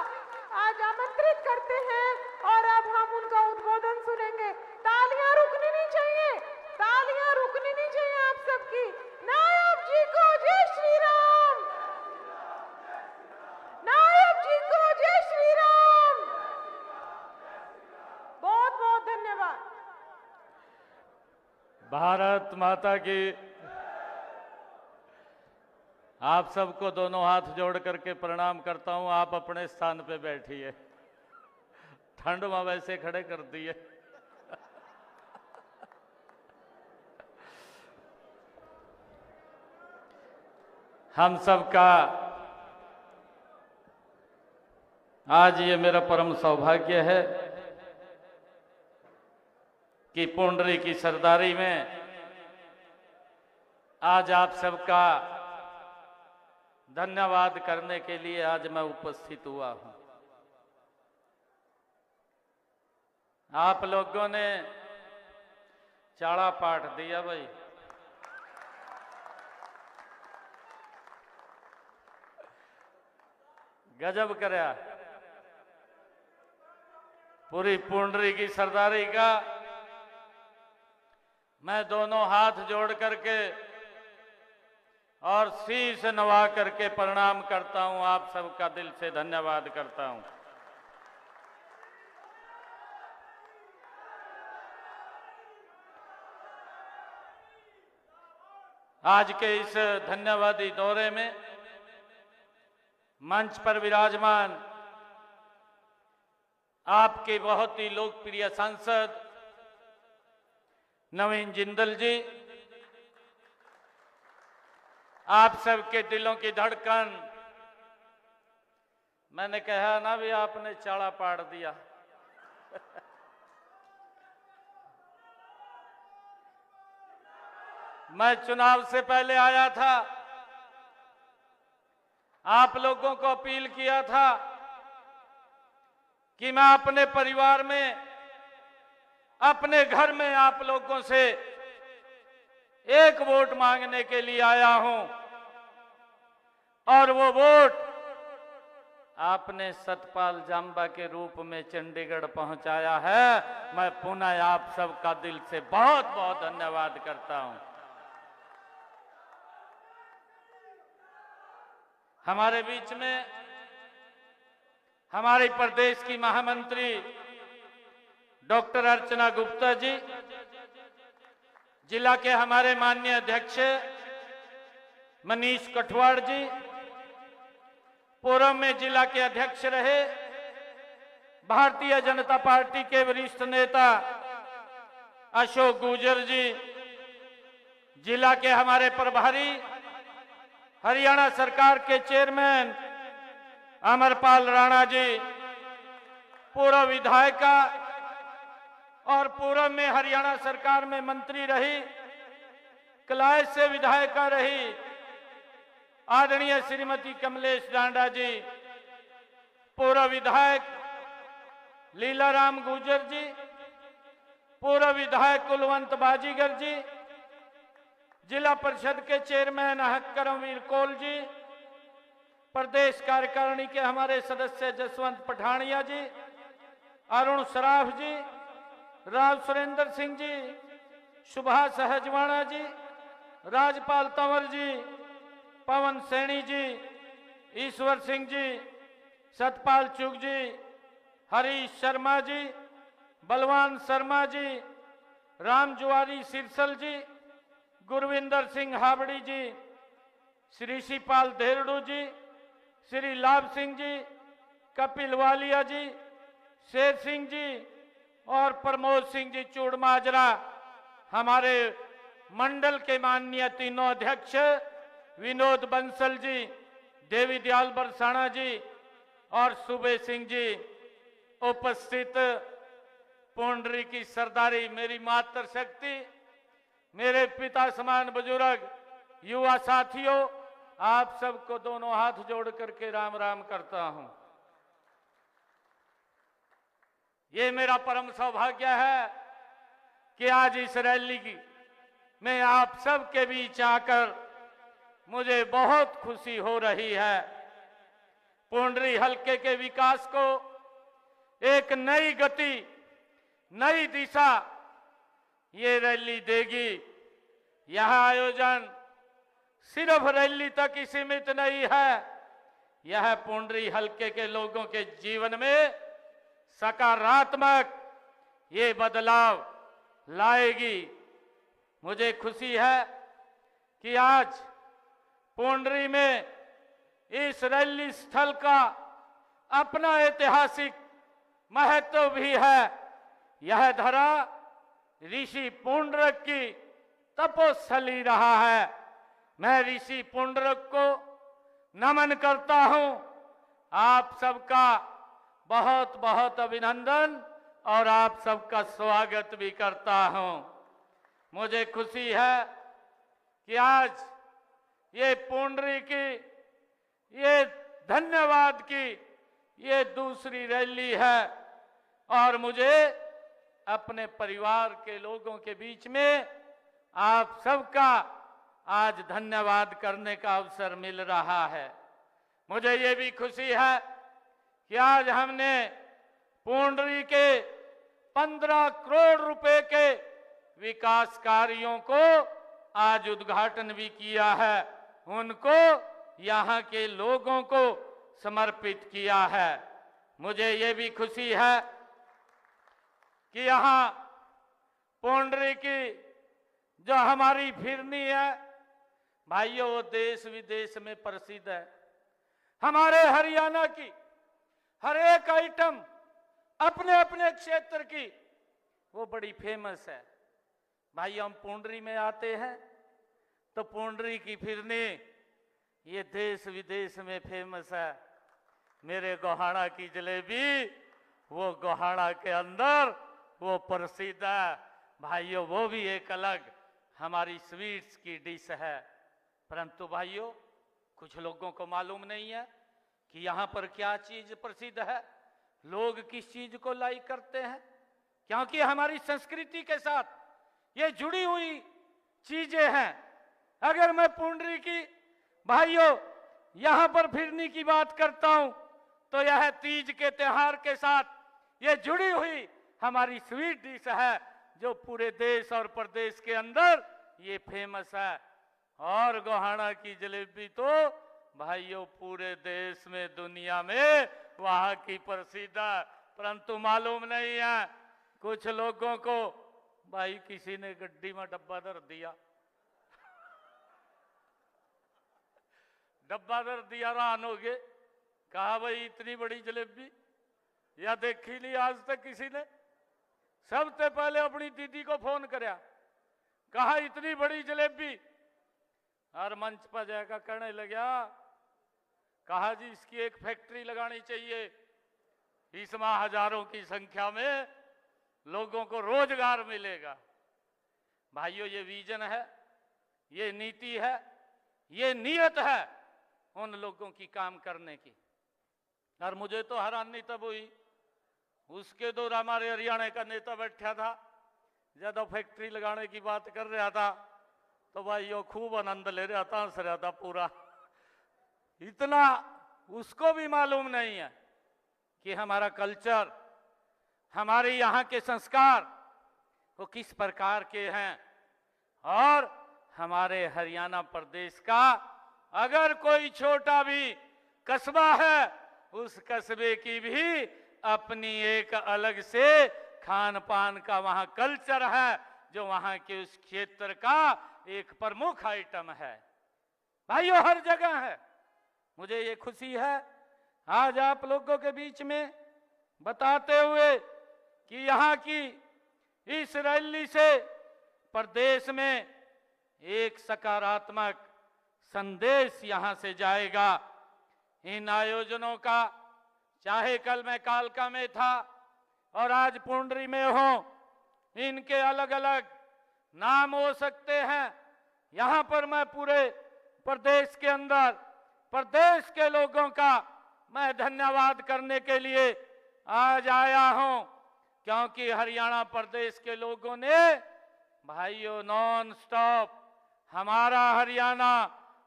आज आमंत्रित करते हैं और अब हम उनका उद्बोधन सुनेंगे। तालियां रुकनी नहीं चाहिए, तालियां रुकनी नहीं चाहिए आप सबकी। नायब जी को जय श्री राम, नायब जी को जय श्री राम। बहुत बहुत धन्यवाद। भारत माता की। आप सबको दोनों हाथ जोड़ करके प्रणाम करता हूं। आप अपने स्थान पे बैठिए, ठंड में वैसे खड़े कर दिए। हम सबका आज ये मेरा परम सौभाग्य है कि पुंडरी की सरदारी में आज आप सबका धन्यवाद करने के लिए आज मैं उपस्थित हुआ हूं। आप लोगों ने चाड़ा पाठ दिया भाई, गजब करया। पूरी पुंडरी की सरदारी का मैं दोनों हाथ जोड़ करके और शीश नवा करके प्रणाम करता हूं, आप सबका दिल से धन्यवाद करता हूं। आज के इस धन्यवादी दौरे में मंच पर विराजमान आपके बहुत ही लोकप्रिय सांसद नवीन जिंदल जी, आप सबके दिलों की धड़कन, मैंने कहा ना भी आपने चाड़ा पाड़ दिया। मैं चुनाव से पहले आया था, आप लोगों को अपील किया था कि मैं अपने परिवार में, अपने घर में आप लोगों से एक वोट मांगने के लिए आया हूं, और वो वोट आपने सतपाल जांबा के रूप में चंडीगढ़ पहुंचाया है। मैं पुनः आप सबका दिल से बहुत बहुत धन्यवाद करता हूं। हमारे बीच में हमारे प्रदेश की महामंत्री डॉक्टर अर्चना गुप्ता जी, जिला के हमारे माननीय अध्यक्ष मनीष कठवाड़ जी, पूर्व में जिला के अध्यक्ष रहे भारतीय जनता पार्टी के वरिष्ठ नेता अशोक गुर्जर जी, जिला के हमारे प्रभारी हरियाणा सरकार के चेयरमैन अमरपाल राणा जी, पूर्व विधायिका और पूर्व में हरियाणा सरकार में मंत्री रही, कलाय से विधायिका रही आदरणीय श्रीमती कमलेश डांडा जी, पूर्व विधायक लीलाराम गुर्जर जी, पूर्व विधायक कुलवंत बाजीगर जी, जिला परिषद के चेयरमैन करमवीर कौल जी, प्रदेश कार्यकारिणी के हमारे सदस्य जसवंत पठानिया जी, अरुण सराफ जी, राव सुरेंद्र सिंह जी, सुभाष हजवाणा जी, राजपाल तंवर जी, पवन सैनी जी, ईश्वर सिंह जी, सतपाल चुग जी, हरीश शर्मा जी, बलवान शर्मा जी, राम जुआरी सिरसल जी, गुरविंदर सिंह हावड़ी जी, श्री शिपाल धेरडू जी, श्री लाभ सिंह जी, कपिल वालिया जी, शेर सिंह जी और प्रमोद सिंह जी चूड़माजरा, हमारे मंडल के माननीय तीनों अध्यक्ष विनोद बंसल जी, देवी दयाल बरसाना जी और सुबे सिंह जी, उपस्थित पुंडरी की सरदारी, मेरी मातृशक्ति, मेरे पिता समान बुजुर्ग, युवा साथियों, आप सबको दोनों हाथ जोड़ करके राम राम करता हूं। ये मेरा परम सौभाग्य है कि आज इस रैली की में आप सब के बीच आकर मुझे बहुत खुशी हो रही है। पुंडरी हलके के विकास को एक नई गति, नई दिशा ये रैली देगी। यह आयोजन सिर्फ रैली तक ही सीमित नहीं है, यह पुंडरी हलके के लोगों के जीवन में सकारात्मक ये बदलाव लाएगी। मुझे खुशी है कि आज पुंडरी में इस रैली स्थल का अपना ऐतिहासिक महत्व भी है। यह धरा ऋषि पुंडरक की तपोस्थली रहा है। मैं ऋषि पुंडरक को नमन करता हूं। आप सबका बहुत बहुत अभिनंदन और आप सबका स्वागत भी करता हूं। मुझे खुशी है कि आज ये पुंडरी की, ये धन्यवाद की ये दूसरी रैली है और मुझे अपने परिवार के लोगों के बीच में आप सबका आज धन्यवाद करने का अवसर मिल रहा है। मुझे ये भी खुशी है कि आज हमने पुंडरी के 15 करोड़ रुपए के विकास कार्यों को आज उद्घाटन भी किया है, उनको यहाँ के लोगों को समर्पित किया है। मुझे ये भी खुशी है कि यहाँ पुंडरी की जो हमारी फिरनी है भाइयों, वो देश विदेश में प्रसिद्ध है। हमारे हरियाणा की हर एक आइटम अपने अपने क्षेत्र की वो बड़ी फेमस है। भाई हम पुंडरी में आते हैं तो पुंडरी की फिरनी ये देश विदेश में फेमस है। मेरे गोहाड़ा की जलेबी वो गोहाड़ा के अंदर वो प्रसिद्ध है भाइयों, वो भी एक अलग हमारी स्वीट्स की डिश है। परंतु भाइयों, कुछ लोगों को मालूम नहीं है कि यहाँ पर क्या चीज प्रसिद्ध है, लोग किस चीज को लाइक करते हैं, क्योंकि हमारी संस्कृति के साथ ये जुड़ी हुई चीजें हैं। अगर मैं पुंडरी की भाइयों यहाँ पर फिरनी की बात करता हूं तो यह तीज के त्योहार के साथ ये जुड़ी हुई हमारी स्वीट डिश है जो पूरे देश और प्रदेश के अंदर ये फेमस है। और गोहाड़ा की जलेबी तो भाइयों पूरे देश में, दुनिया में वहां की प्रसिद्ध है। परंतु मालूम नहीं है कुछ लोगों को, भाई किसी ने गड्डी में डब्बा धर दिया, डब्बा धर दिया, रान हो गए, कहा भाई इतनी बड़ी जलेबी या देखी नहीं आज तक किसी ने। सबसे पहले अपनी दीदी को फोन करया, कहा इतनी बड़ी जलेबी, और मंच पर जाकर कहने लगा, कहा जी इसकी एक फैक्ट्री लगानी चाहिए, इसमें हजारों की संख्या में लोगों को रोजगार मिलेगा। भाइयों ये विजन है, ये नीति है, ये नियत है उन लोगों की काम करने की। और मुझे तो हैरानी तब हुई, उसके दौर हमारे हरियाणा का नेता बैठा था, ज्यादा फैक्ट्री लगाने की बात कर रहा था, तो भाइयों खूब आनंद ले रहा था, हंस रहा था पूरा। इतना उसको भी मालूम नहीं है कि हमारा कल्चर, हमारे यहाँ के संस्कार वो किस प्रकार के हैं। और हमारे हरियाणा प्रदेश का अगर कोई छोटा भी कस्बा है, उस कस्बे की भी अपनी एक अलग से खान पान का वहां कल्चर है, जो वहां के उस क्षेत्र का एक प्रमुख आइटम है। भाइयों हर जगह है। मुझे ये खुशी है आज आप लोगों के बीच में बताते हुए कि यहाँ की इस रैली से प्रदेश में एक सकारात्मक संदेश यहाँ से जाएगा। इन आयोजनों का, चाहे कल मैं कालका में था और आज पुंडरी में हूं, इनके अलग अलग नाम हो सकते हैं। यहाँ पर मैं पूरे प्रदेश के अंदर प्रदेश के लोगों का मैं धन्यवाद करने के लिए आज आया हूं, क्योंकि हरियाणा प्रदेश के लोगों ने भाइयों नॉन स्टॉप, हमारा हरियाणा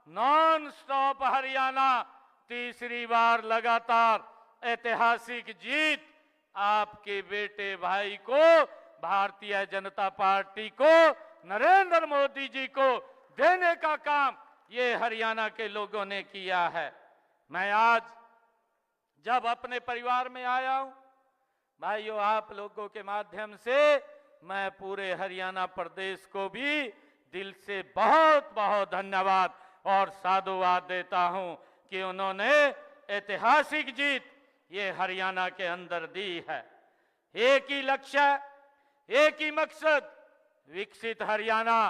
नॉन स्टॉप हरियाणा, तीसरी बार लगातार ऐतिहासिक जीत आपके बेटे भाई को, भारतीय जनता पार्टी को, नरेंद्र मोदी जी को देने का काम ये हरियाणा के लोगों ने किया है। मैं आज जब अपने परिवार में आया हूं भाइयों, आप लोगों के माध्यम से मैं पूरे हरियाणा प्रदेश को भी दिल से बहुत बहुत धन्यवाद और साधुवाद देता हूं कि उन्होंने ऐतिहासिक जीत ये हरियाणा के अंदर दी है। एक ही लक्ष्य, एक ही मकसद, विकसित हरियाणा,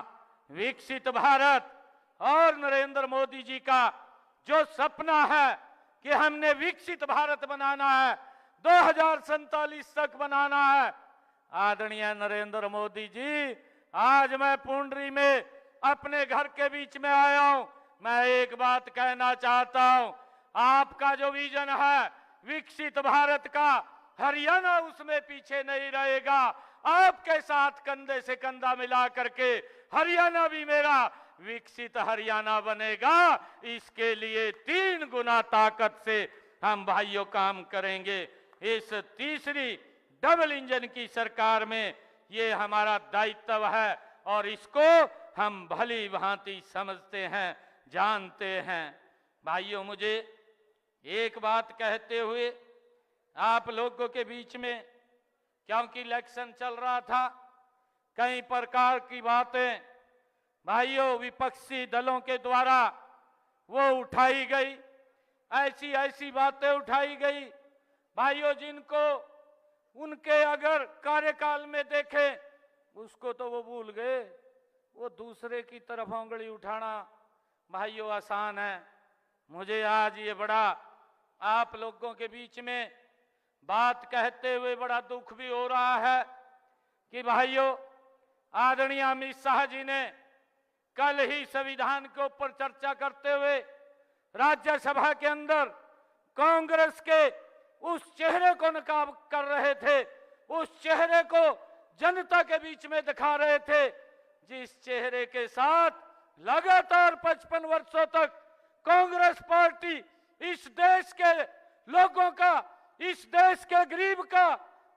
विकसित भारत। और नरेंद्र मोदी जी का जो सपना है कि हमने विकसित भारत बनाना है, 2047 तक बनाना है। आदरणीय नरेंद्र मोदी जी, आज मैं पुंडरी में अपने घर के बीच में आया हूं। मैं एक बात कहना चाहता हूं, आपका जो विजन है विकसित भारत का, हरियाणा उसमें पीछे नहीं रहेगा। आपके साथ कंधे से कंधा मिला करके हरियाणा भी मेरा विकसित हरियाणा बनेगा। इसके लिए 3 गुना ताकत से हम भाइयों काम करेंगे। इस तीसरी डबल इंजन की सरकार में ये हमारा दायित्व है और इसको हम भली भांति समझते हैं, जानते हैं। भाइयों, मुझे एक बात कहते हुए आप लोगों के बीच में, क्योंकि इलेक्शन चल रहा था, कई प्रकार की बातें भाइयों विपक्षी दलों के द्वारा वो उठाई गई, ऐसी ऐसी बातें उठाई गई भाइयों जिनको उनके अगर कार्यकाल में देखें उसको तो वो भूल गए। वो दूसरे की तरफ उंगली उठाना भाइयों आसान है। मुझे आज ये बड़ा आप लोगों के बीच में बात कहते हुए बड़ा दुख भी हो रहा है कि भाइयों आदरणीय अमित शाह जी ने कल ही संविधान के ऊपर चर्चा करते हुए राज्यसभा के अंदर कांग्रेस के उस चेहरे को नकाब कर रहे थे, उस चेहरे को जनता के बीच में दिखा रहे थे जिस चेहरे के साथ लगातार 55 वर्षों तक कांग्रेस पार्टी इस देश के लोगों का, इस देश के गरीब का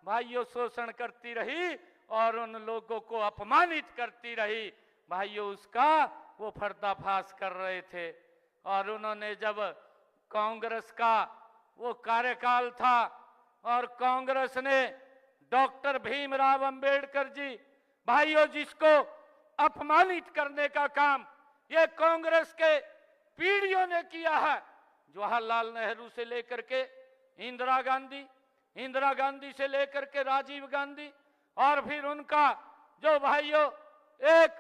भाइयों शोषण करती रही और उन लोगों को अपमानित करती रही। भाइयों उसका वो पर्दाफाश कर रहे थे। और उन्होंने जब कांग्रेस का वो कार्यकाल था और कांग्रेस ने डॉक्टर भीमराव अंबेडकर जी भाइयों जिसको अपमानित करने का काम ये कांग्रेस के पीढ़ियों ने किया है, जवाहरलाल नेहरू से लेकर के इंदिरा गांधी से लेकर के राजीव गांधी और फिर उनका जो भाइयों एक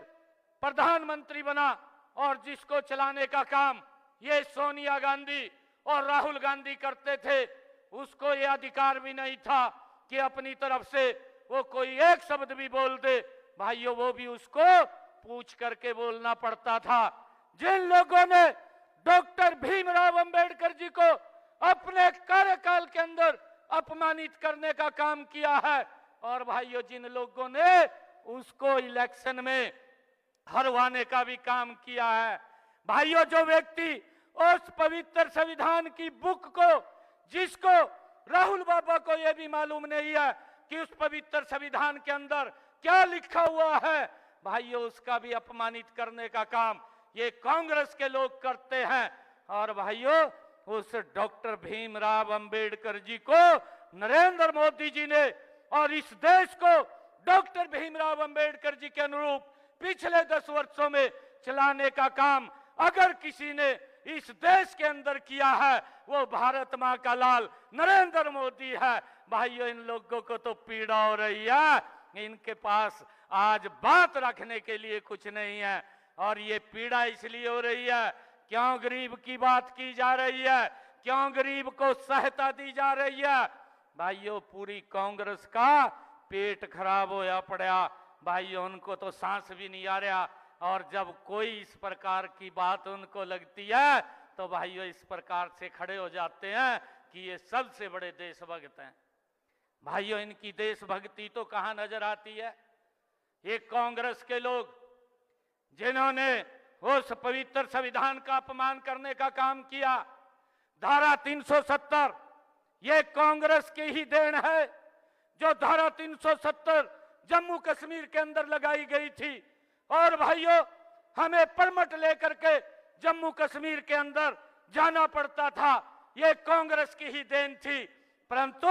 प्रधानमंत्री बना और जिसको चलाने का काम ये सोनिया गांधी और राहुल गांधी करते थे, उसको ये अधिकार भी नहीं था कि अपनी तरफ से वो कोई एक शब्द भी बोल दे। भाइयों वो भी उसको पूछ करके बोलना पड़ता था। जिन लोगों ने डॉक्टर भीमराव अंबेडकर जी को अपने कार्यकाल के अंदर अपमानित करने का काम किया है और भाइयों जिन लोगों ने उसको इलेक्शन में हरवाने का भी काम किया है। भाइयों जो व्यक्ति उस पवित्र संविधान की बुक को, जिसको राहुल बाबा को यह भी मालूम नहीं है कि उस पवित्र संविधान के अंदर क्या लिखा हुआ है, भाइयों उसका भी अपमानित करने का काम ये कांग्रेस के लोग करते हैं। और भाइयों उस डॉक्टर भीमराव अंबेडकर जी को नरेंद्र मोदी जी ने और इस देश को डॉक्टर भीमराव अंबेडकर जी के अनुरूप पिछले 10 वर्षों में चलाने का काम अगर किसी ने इस देश के अंदर किया है वो भारत मां का लाल नरेंद्र मोदी है। भाइयों इन लोगों को तो पीड़ा हो रही है, इनके पास आज बात रखने के लिए कुछ नहीं है। और ये पीड़ा इसलिए हो रही है क्यों गरीब की बात की जा रही है, क्यों गरीब को सहायता दी जा रही है। भाइयों पूरी कांग्रेस का पेट खराब होया पड़ा। भाइयों उनको तो सांस भी नहीं आ रहा और जब कोई इस प्रकार की बात उनको लगती है तो भाइयों इस प्रकार से खड़े हो जाते हैं कि ये सबसे बड़े देशभक्त हैं। भाइयों इनकी देशभक्ति तो कहां नजर आती है। ये कांग्रेस के लोग जिन्होंने उस पवित्र संविधान का अपमान करने का काम किया, धारा 370 ये कांग्रेस की ही देन है। जो धारा 370 जम्मू कश्मीर के अंदर लगाई गई थी और भाइयों हमें परमिट लेकर के जम्मू कश्मीर के अंदर जाना पड़ता था, ये कांग्रेस की ही देन थी। परंतु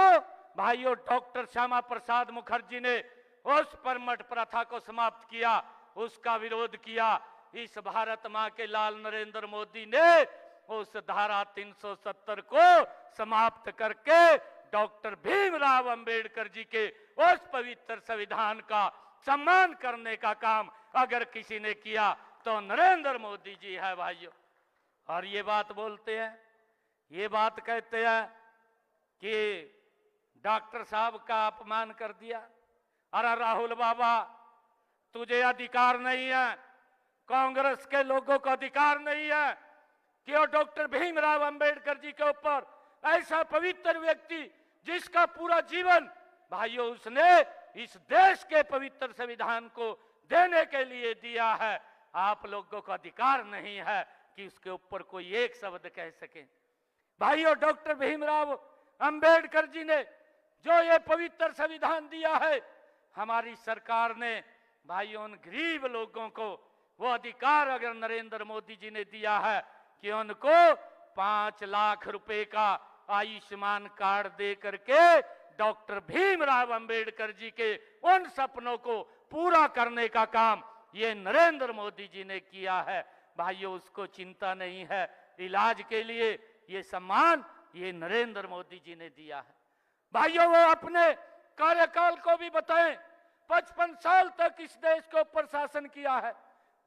भाइयों डॉक्टर श्यामा प्रसाद मुखर्जी ने उस परमिट प्रथा को समाप्त किया, उसका विरोध किया। इस भारत मां के लाल नरेंद्र मोदी ने उस धारा 370 को समाप्त करके डॉक्टर भीमराव अंबेडकर जी के उस पवित्र संविधान का सम्मान करने का काम अगर किसी ने किया तो नरेंद्र मोदी जी है भाइयों। और ये बात बोलते हैं, ये बात कहते हैं कि डॉक्टर साहब का अपमान कर दिया। अरे राहुल बाबा, तुझे अधिकार नहीं है, कांग्रेस के लोगों को अधिकार नहीं है कि वो डॉक्टर भीमराव अंबेडकर जी के ऊपर, ऐसा पवित्र व्यक्ति जिसका पूरा जीवन भाइयों उसने इस देश के पवित्र संविधान को देने के लिए दिया है, आप लोगों को अधिकार नहीं है कि उसके ऊपर कोई एक शब्द कह सके। भाइयों, डॉक्टर भीमराव अंबेडकर जी ने जो ये पवित्र संविधान दिया है, हमारी सरकार ने भाइयों उन गरीब लोगों को वो अधिकार अगर नरेंद्र मोदी जी ने दिया है कि उनको 5 लाख रुपए का आयुष्मान कार्ड दे करके डॉक्टर भीमराव अंबेडकर जी के उन सपनों को पूरा करने का काम ये नरेंद्र मोदी जी ने किया है। भाइयों, उसको चिंता नहीं है, इलाज के लिए ये सम्मान ये नरेंद्र मोदी जी ने दिया है। भाइयों, वो अपने कार्यकाल को भी बताएं, 55 साल तक इस देश के ऊपर शासन किया है।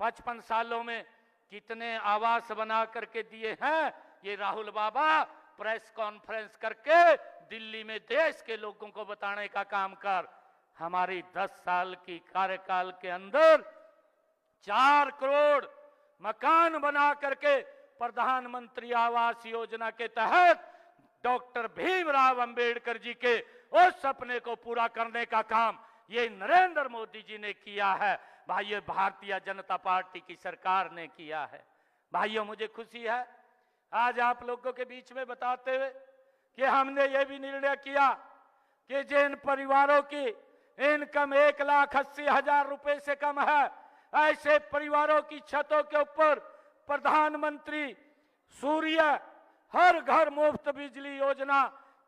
55 सालों में कितने आवास बना करके दिए हैं, ये राहुल बाबा प्रेस कॉन्फ्रेंस करके दिल्ली में देश के लोगों को बताने का काम कर। हमारी 10 साल की कार्यकाल के अंदर 4 करोड़ मकान बना करके प्रधानमंत्री आवास योजना के तहत डॉक्टर भीमराव अंबेडकर जी के उस सपने को पूरा करने का काम ये नरेंद्र मोदी जी ने किया है। भाइयों, भारतीय जनता पार्टी की सरकार ने किया है। भाइयों, मुझे खुशी है आज आप लोगों के बीच में बताते हुए कि हमने ये भी निर्णय किया कि जिन परिवारों की इनकम 1,80,000 रुपए से कम है, ऐसे परिवारों की छतों के ऊपर प्रधानमंत्री सूर्य हर घर मुफ्त बिजली योजना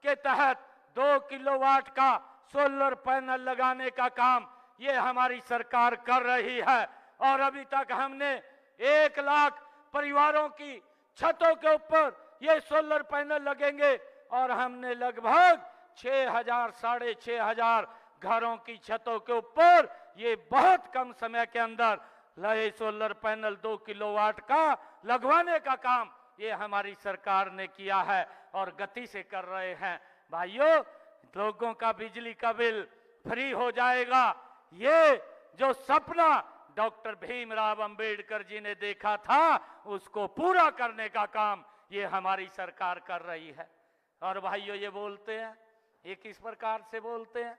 के तहत 2 किलोवाट का सोलर पैनल लगाने का काम ये हमारी सरकार कर रही है। और अभी तक हमने 1 लाख परिवारों की छतों के ऊपर ये सोलर पैनल लगेंगे और हमने लगभग 6,000 साढ़े 6,000 घरों की छतों के ऊपर ये बहुत कम समय के अंदर लगे सोलर पैनल 2 किलोवाट का लगवाने का काम ये हमारी सरकार ने किया है और गति से कर रहे हैं। भाइयों, लोगों का बिजली का बिल फ्री हो जाएगा। ये जो सपना डॉक्टर भीमराव अंबेडकर जी ने देखा था उसको पूरा करने का काम ये हमारी सरकार कर रही है। और भाइयों, ये बोलते हैं, ये किस प्रकार से बोलते हैं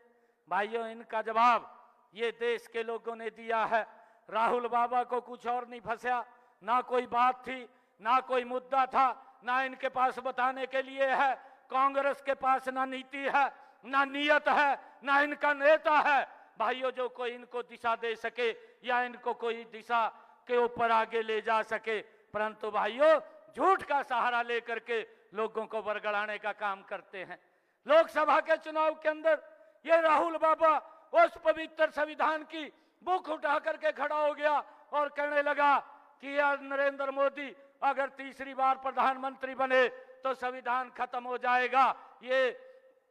भाइयों, इनका जवाब ये देश के लोगों ने दिया है। राहुल बाबा को कुछ और नहीं फंसा, ना कोई बात थी, ना कोई मुद्दा था, ना इनके पास बताने के लिए है। कांग्रेस के पास ना नीति है, ना नियत है, ना इनका नेता है भाइयों जो कोई इनको दिशा दे सके या इनको कोई दिशा के ऊपर आगे ले जा सके। परंतु भाइयों, झूठ का सहारा लेकर के लोगों को बरगड़ाने का काम करते हैं। लोकसभा के चुनाव के अंदर ये राहुल बाबा उस पवित्र संविधान की बुक उठा करके खड़ा हो गया और कहने लगा कि यार नरेंद्र मोदी अगर तीसरी बार प्रधानमंत्री बने तो संविधान खत्म हो जाएगा, ये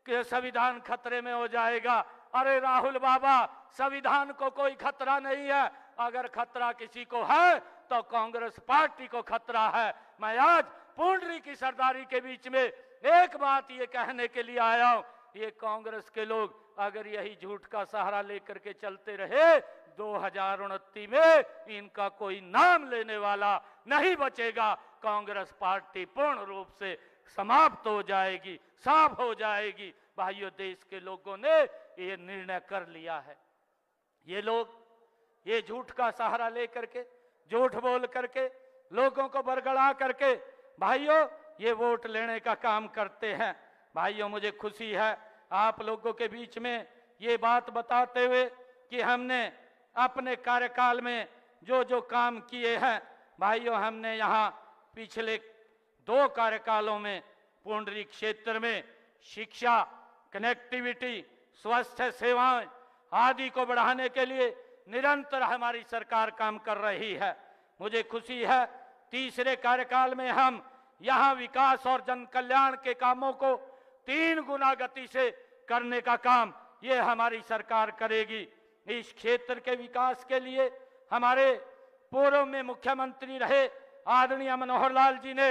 संविधान खतरे में हो जाएगा। अरे राहुल बाबा, संविधान को कोई खतरा नहीं है, अगर खतरा किसी को है तो कांग्रेस पार्टी को खतरा है। मैं आज पुंडरी की सरदारी के बीच में एक बात ये कहने के लिए आया हूं, ये कांग्रेस के लोग अगर यही झूठ का सहारा लेकर के चलते रहे 2029 में इनका कोई नाम लेने वाला नहीं बचेगा। कांग्रेस पार्टी पूर्ण रूप से समाप्त हो जाएगी, साफ हो जाएगी। भाइयों, देश के लोगों ने ये निर्णय कर लिया है। ये लोग ये झूठ का सहारा लेकर के, झूठ बोल करके, लोगों को बरगड़ा करके भाइयों ये वोट लेने का काम करते हैं। भाइयों, मुझे खुशी है आप लोगों के बीच में ये बात बताते हुए कि हमने अपने कार्यकाल में जो जो काम किए हैं भाइयों, हमने यहाँ पिछले 2 कार्यकालों में पुंडरी क्षेत्र में शिक्षा, कनेक्टिविटी, स्वास्थ्य सेवाएं आदि को बढ़ाने के लिए निरंतर हमारी सरकार काम कर रही है। मुझे खुशी है तीसरे कार्यकाल में हम यहाँ विकास और जन कल्याण के कामों को 3 गुना गति से करने का काम ये हमारी सरकार करेगी। इस क्षेत्र के विकास के लिए हमारे पूर्व में मुख्यमंत्री रहे आदरणीय मनोहर लाल जी ने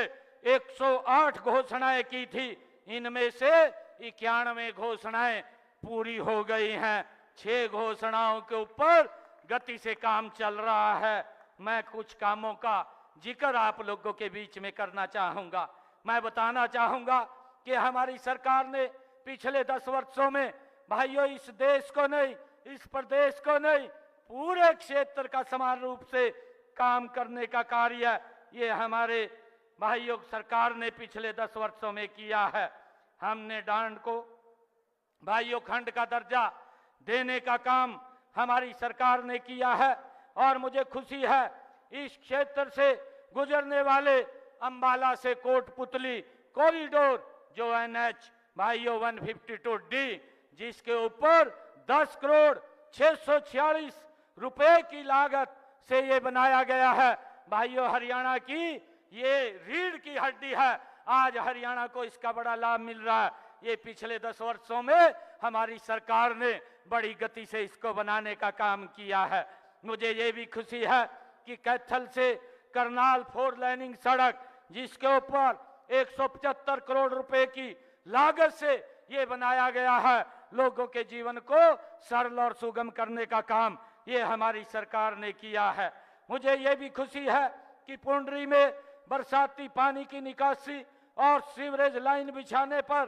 108 घोषणाएं की थी। इनमें से 91 घोषणाएं पूरी हो गई हैं। 6 घोषणाओं के ऊपर गति से काम चल रहा है। मैं कुछ कामों का जिक्र आप लोगों के बीच में करना चाहूंगा। मैं बताना चाहूंगा कि हमारी सरकार ने पिछले 10 वर्षों में भाइयों इस देश को नहीं, इस प्रदेश को नहीं, पूरे क्षेत्र का समान रूप से काम करने का कार्य ये हमारे भाइयों सरकार ने पिछले 10 वर्षों में किया है। हमने डांड को भाइयों खंड का दर्जा देने का काम हमारी सरकार ने किया है और मुझे खुशी है इस क्षेत्र से गुजरने वाले अंबाला से कोटपुतली कॉरिडोर जो NH भाइयों 152D जिसके ऊपर 10 करोड़ 646 रुपए की लागत से ये बनाया गया है। भाइयों हरियाणा की ये रीढ़ की हड्डी है। आज हरियाणा को इसका बड़ा लाभ मिल रहा है। ये पिछले 10 वर्षों में हमारी सरकार ने बड़ी गति से इसको बनाने का काम किया है। मुझे ये भी खुशी है कि कैथल से करनाल 4 लाइनिंग सड़क जिसके ऊपर 175 करोड़ रुपए की लागत से ये बनाया गया है, लोगों के जीवन को सरल और सुगम करने का काम ये हमारी सरकार ने किया है। मुझे ये भी खुशी है कि पुंडरी में बरसाती पानी की निकासी और सीवरेज लाइन बिछाने पर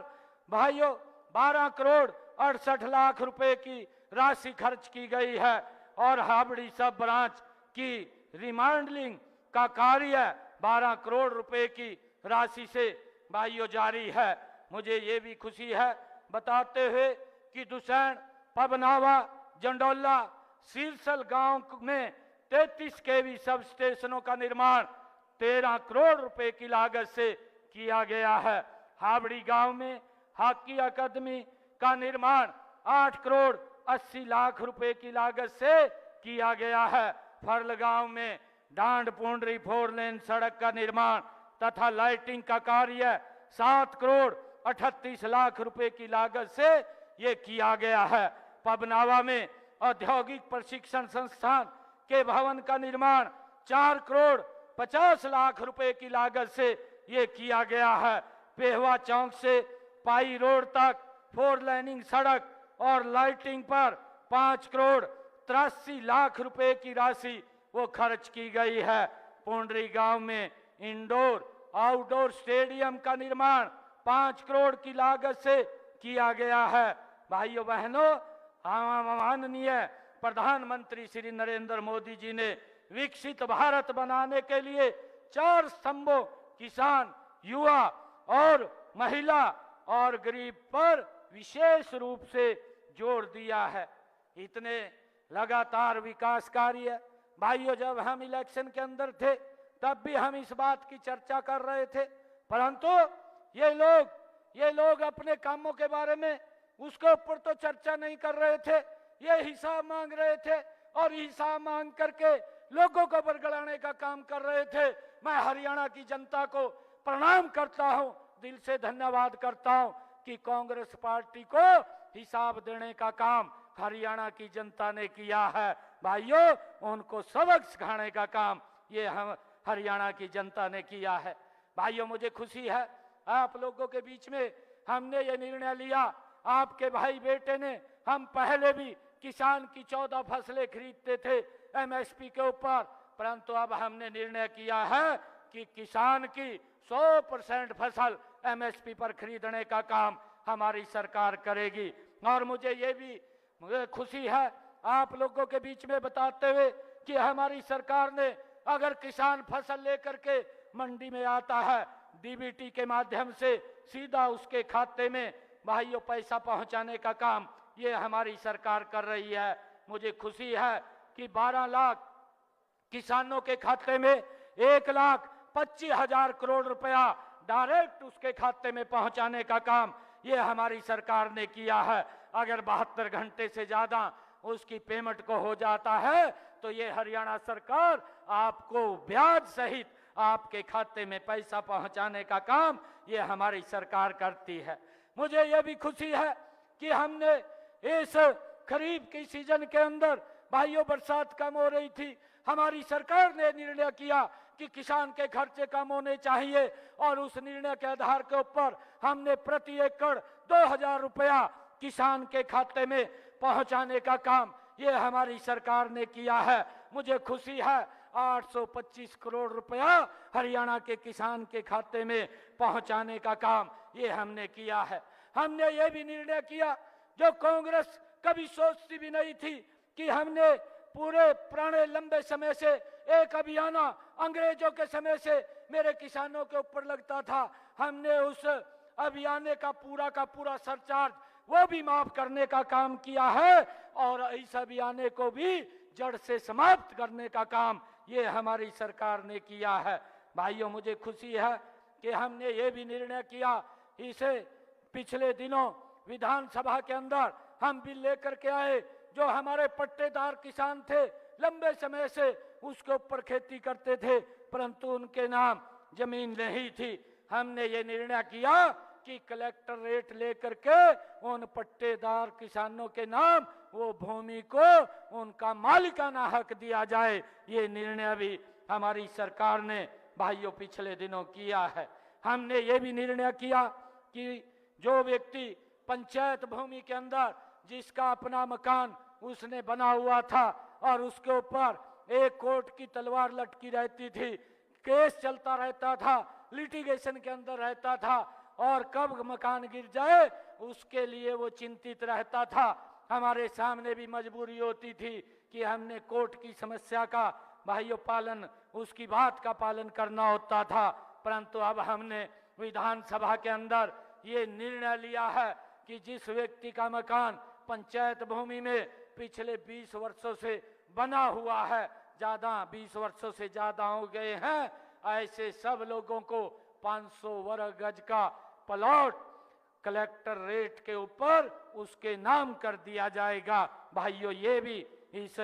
भाइयों 12 करोड़ 68 लाख रुपए की राशि खर्च की गई है और हाबड़ी सब ब्रांच की रिमॉडलिंग का कार्य 12 करोड़ रुपए की राशि से भाइयों जारी है। मुझे ये भी खुशी है बताते हुए कि दुसैन, पबनावा, जंडोला, सिरसल गांव में 33 केवी सब स्टेशनों का निर्माण 13 करोड़ रुपए की लागत से किया गया है। हाबड़ी गांव में हॉकी अकादमी का निर्माण 8 करोड़ 80 लाख रुपए की लागत से किया गया है। फर्ल गांव में डांड पुंडरी 4 लेन सड़क का निर्माण तथा लाइटिंग का कार्य 7 करोड़ 38 लाख रुपए की लागत से ये किया गया है। पबनावा में औद्योगिक प्रशिक्षण संस्थान के भवन का निर्माण 4 करोड़ 50 लाख रुपए की लागत से ये किया गया है। पेहवा चौक से पाई रोड तक 4 लाइनिंग सड़क और लाइटिंग पर 5 करोड़ 83 लाख रुपए की राशि वो खर्च की गई है। पुंडरी गांव में इंडोर आउटडोर स्टेडियम का निर्माण 5 करोड़ की लागत से किया गया है। भाइयों बहनों, माननीय प्रधानमंत्री श्री नरेंद्र मोदी जी ने विकसित भारत बनाने के लिए 4 स्तंभों किसान, युवा और महिला और गरीब पर विशेष रूप से जोर दिया है। इतने लगातार विकास कार्य भाइयों जब हम इलेक्शन के अंदर थे तब भी हम इस बात की चर्चा कर रहे थे, परंतु ये लोग अपने कामों के बारे में उसके ऊपर तो चर्चा नहीं कर रहे थे, ये हिसाब मांग रहे थे और हिसाब मांग करके लोगों को बरगलाने का काम कर रहे थे। मैं हरियाणा की जनता को प्रणाम करता हूं, दिल से धन्यवाद करता हूं कि कांग्रेस पार्टी को हिसाब देने का काम हरियाणा की जनता ने किया है। भाइयों, उनको सबक सिखाने का काम ये हम हरियाणा की जनता ने किया है। भाइयों, मुझे खुशी है आप लोगों के बीच में हमने ये निर्णय लिया। आपके भाई बेटे ने, हम पहले भी किसान की 14 फसलें खरीदते थे MSP के ऊपर, परंतु अब हमने निर्णय किया है कि किसान की 100% फसल MSP पर खरीदने का काम हमारी सरकार करेगी। और मुझे खुशी है आप लोगों के बीच में बताते हुए कि हमारी सरकार ने अगर किसान फसल लेकर के मंडी में आता है, DBT के माध्यम से सीधा उसके खाते में भाइयों पैसा पहुंचाने का काम ये हमारी सरकार कर रही है। मुझे खुशी है कि 12 लाख किसानों के खाते में 1,25,000 करोड़ रुपया डायरेक्ट उसके खाते में पहुंचाने का काम ये हमारी सरकार ने किया है। अगर 72 घंटे से ज्यादा उसकी पेमेंट को हो जाता है तो ये हरियाणा सरकार आपको ब्याज सहित आपके खाते में पैसा पहुंचाने का काम ये हमारी सरकार करती है। मुझे ये भी खुशी है कि हमने इस खरीफ की सीजन के अंदर भाइयों बरसात कम हो रही थी, हमारी सरकार ने निर्णय किया कि किसान के खर्चे कम होने चाहिए और उस निर्णय के आधार के ऊपर हमने प्रति एकड़ 2000 रुपया किसान के खाते में पहुंचाने का काम ये हमारी सरकार ने किया है। मुझे खुशी है 825 करोड़ रुपया हरियाणा के किसान के खाते में पहुंचाने का काम ये हमने किया है। हमने ये भी निर्णय किया जो कांग्रेस कभी सोचती भी नहीं थी कि हमने पूरे पुराने लंबे समय से एक अभियान अंग्रेजों के समय से मेरे किसानों के ऊपर लगता था, हमने उस अभियान का पूरा सरचार्ज वो भी माफ करने का काम किया है और इस अभियान को भी जड़ से समाप्त करने का काम ये हमारी सरकार ने किया है। भाइयों, मुझे खुशी है कि हमने ये भी निर्णय किया, इसे पिछले दिनों विधानसभा के अंदर हम बिल लेकर के आए। जो हमारे पट्टेदार किसान थे, लंबे समय से उसके ऊपर खेती करते थे, परंतु उनके नाम जमीन नहीं थी। हमने ये निर्णय किया कि कलेक्टर रेट लेकर के उन पट्टेदार किसानों के नाम वो भूमि को उनका मालिकाना हक दिया जाए। ये निर्णय भी हमारी सरकार ने भाइयों पिछले दिनों किया है। हमने ये भी निर्णय किया कि जो व्यक्ति पंचायत भूमि के अंदर जिसका अपना मकान उसने बना हुआ था और उसके ऊपर एक कोर्ट की तलवार लटकी रहती थी, केस चलता रहता था, लिटिगेशन के अंदर रहता था और कब मकान गिर जाए उसके लिए वो चिंतित रहता था। हमारे सामने भी मजबूरी होती थी कि हमने कोर्ट की समस्या का भाइयों पालन, उसकी बात का पालन करना होता था। परंतु अब हमने विधानसभा के अंदर ये निर्णय लिया है कि जिस व्यक्ति का मकान पंचायत भूमि में पिछले 20 वर्षों से बना हुआ है, 20 वर्षों से ज्यादा हो गए हैं, ऐसे सब लोगों को 500 वर्ग गज का प्लॉट कलेक्टर रेट के ऊपर उसके नाम कर दिया जाएगा। भाइयों, ये भी इस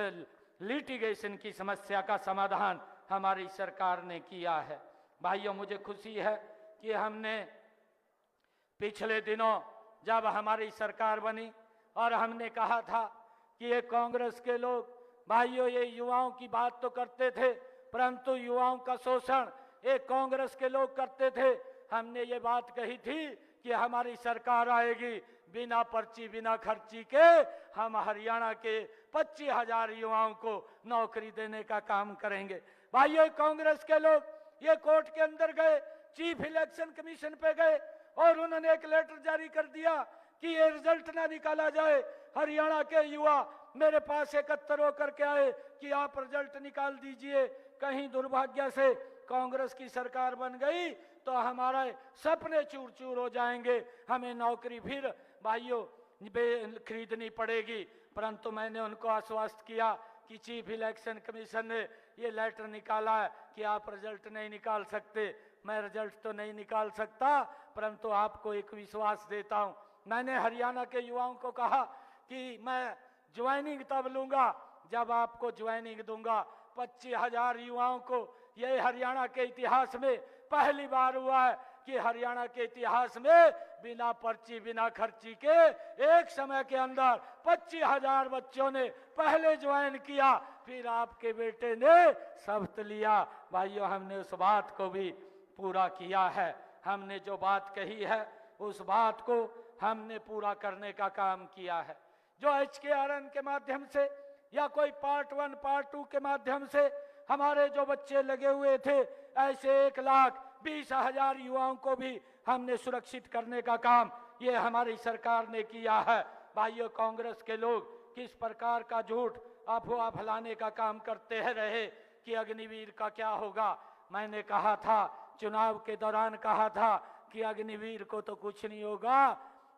लिटिगेशन की समस्या का समाधान हमारी सरकार ने किया है। भाइयों, मुझे खुशी है कि हमने पिछले दिनों जब हमारी सरकार बनी और हमने कहा था कि ये कांग्रेस के लोग भाइयों ये युवाओं की बात तो करते थे, परंतु युवाओं का शोषण ये कांग्रेस के लोग करते थे। हमने ये बात कही थी कि हमारी सरकार आएगी, बिना पर्ची बिना खर्ची के हम हरियाणा के 25,000 युवाओं को नौकरी देने का काम करेंगे। भाइयों, कांग्रेस के लोग ये कोर्ट के अंदर गए, चीफ इलेक्शन कमीशन पे गए और उन्होंने एक लेटर जारी कर दिया कि ये रिजल्ट ना निकाला जाए। हरियाणा के युवा मेरे पास एकत्र होकर के आए कि आप रिजल्ट निकाल दीजिए। कहीं दुर्भाग्य से कांग्रेस की सरकार बन गई तो हमारे सपने चूर चूर हो जाएंगे, हमें नौकरी फिर भाइयों खरीदनी पड़ेगी। परंतु मैंने उनको आश्वस्त किया कि चीफ इलेक्शन कमीशन ने ये लेटर निकाला है कि आप रिजल्ट नहीं निकाल सकते। मैं रिजल्ट तो नहीं निकाल सकता, परंतु आपको एक विश्वास देता हूं। मैंने हरियाणा के युवाओं को कहा कि मैं ज्वाइनिंग तब लूंगा जब आपको ज्वाइनिंग दूंगा। 25,000 युवाओं को, ये हरियाणा के इतिहास में पहली बार हुआ है कि हरियाणा के इतिहास में बिना पर्ची बिना खर्ची के एक समय के अंदर 25,000 बच्चों ने पहले ज्वाइन किया, फिर आपके बेटे ने शपथ लिया। भाइयों, हमने उस बात को भी पूरा किया है। हमने जो बात कही है उस बात को हमने पूरा करने का काम किया है। जो HKRN के माध्यम से या कोई पार्ट 1 पार्ट 2 के माध्यम से हमारे जो बच्चे लगे हुए थे, ऐसे 1,20,000 युवाओं को भी हमने सुरक्षित करने का काम ये हमारी सरकार ने किया है। भाइयों, कांग्रेस के लोग किस प्रकार का झूठ अफवाह फैलाने का काम करते रहे कि अग्निवीर का क्या होगा। मैंने कहा था, चुनाव के दौरान कहा था कि अग्निवीर को तो कुछ नहीं होगा,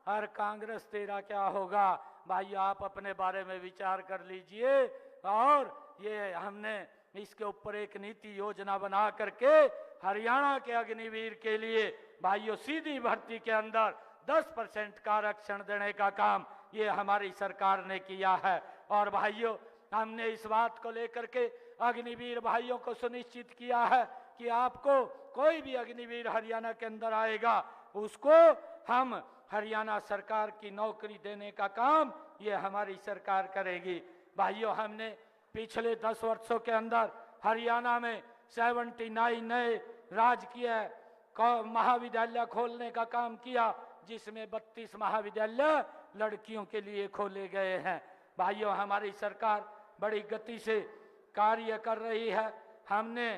हर कांग्रेस तेरा क्या होगा। भाइयों, आप अपने बारे में विचार कर लीजिए। और ये हमने इसके ऊपर एक नीति योजना बना करके हरियाणा के अग्निवीर के लिए भाइयों सीधी भर्ती के अंदर 10% का आरक्षण देने का काम ये हमारी सरकार ने किया है। और भाइयों, हमने इस बात को लेकर के अग्निवीर भाइयों को सुनिश्चित किया है कि आपको कोई भी अग्निवीर हरियाणा के अंदर आएगा उसको हम हरियाणा सरकार की नौकरी देने का काम ये हमारी सरकार करेगी। भाइयों, हमने पिछले 10 वर्षों के अंदर हरियाणा में 79 नए राजकीय महाविद्यालय खोलने का काम किया, जिसमें 32 महाविद्यालय लड़कियों के लिए खोले गए हैं। भाइयों, हमारी सरकार बड़ी गति से कार्य कर रही है। हमने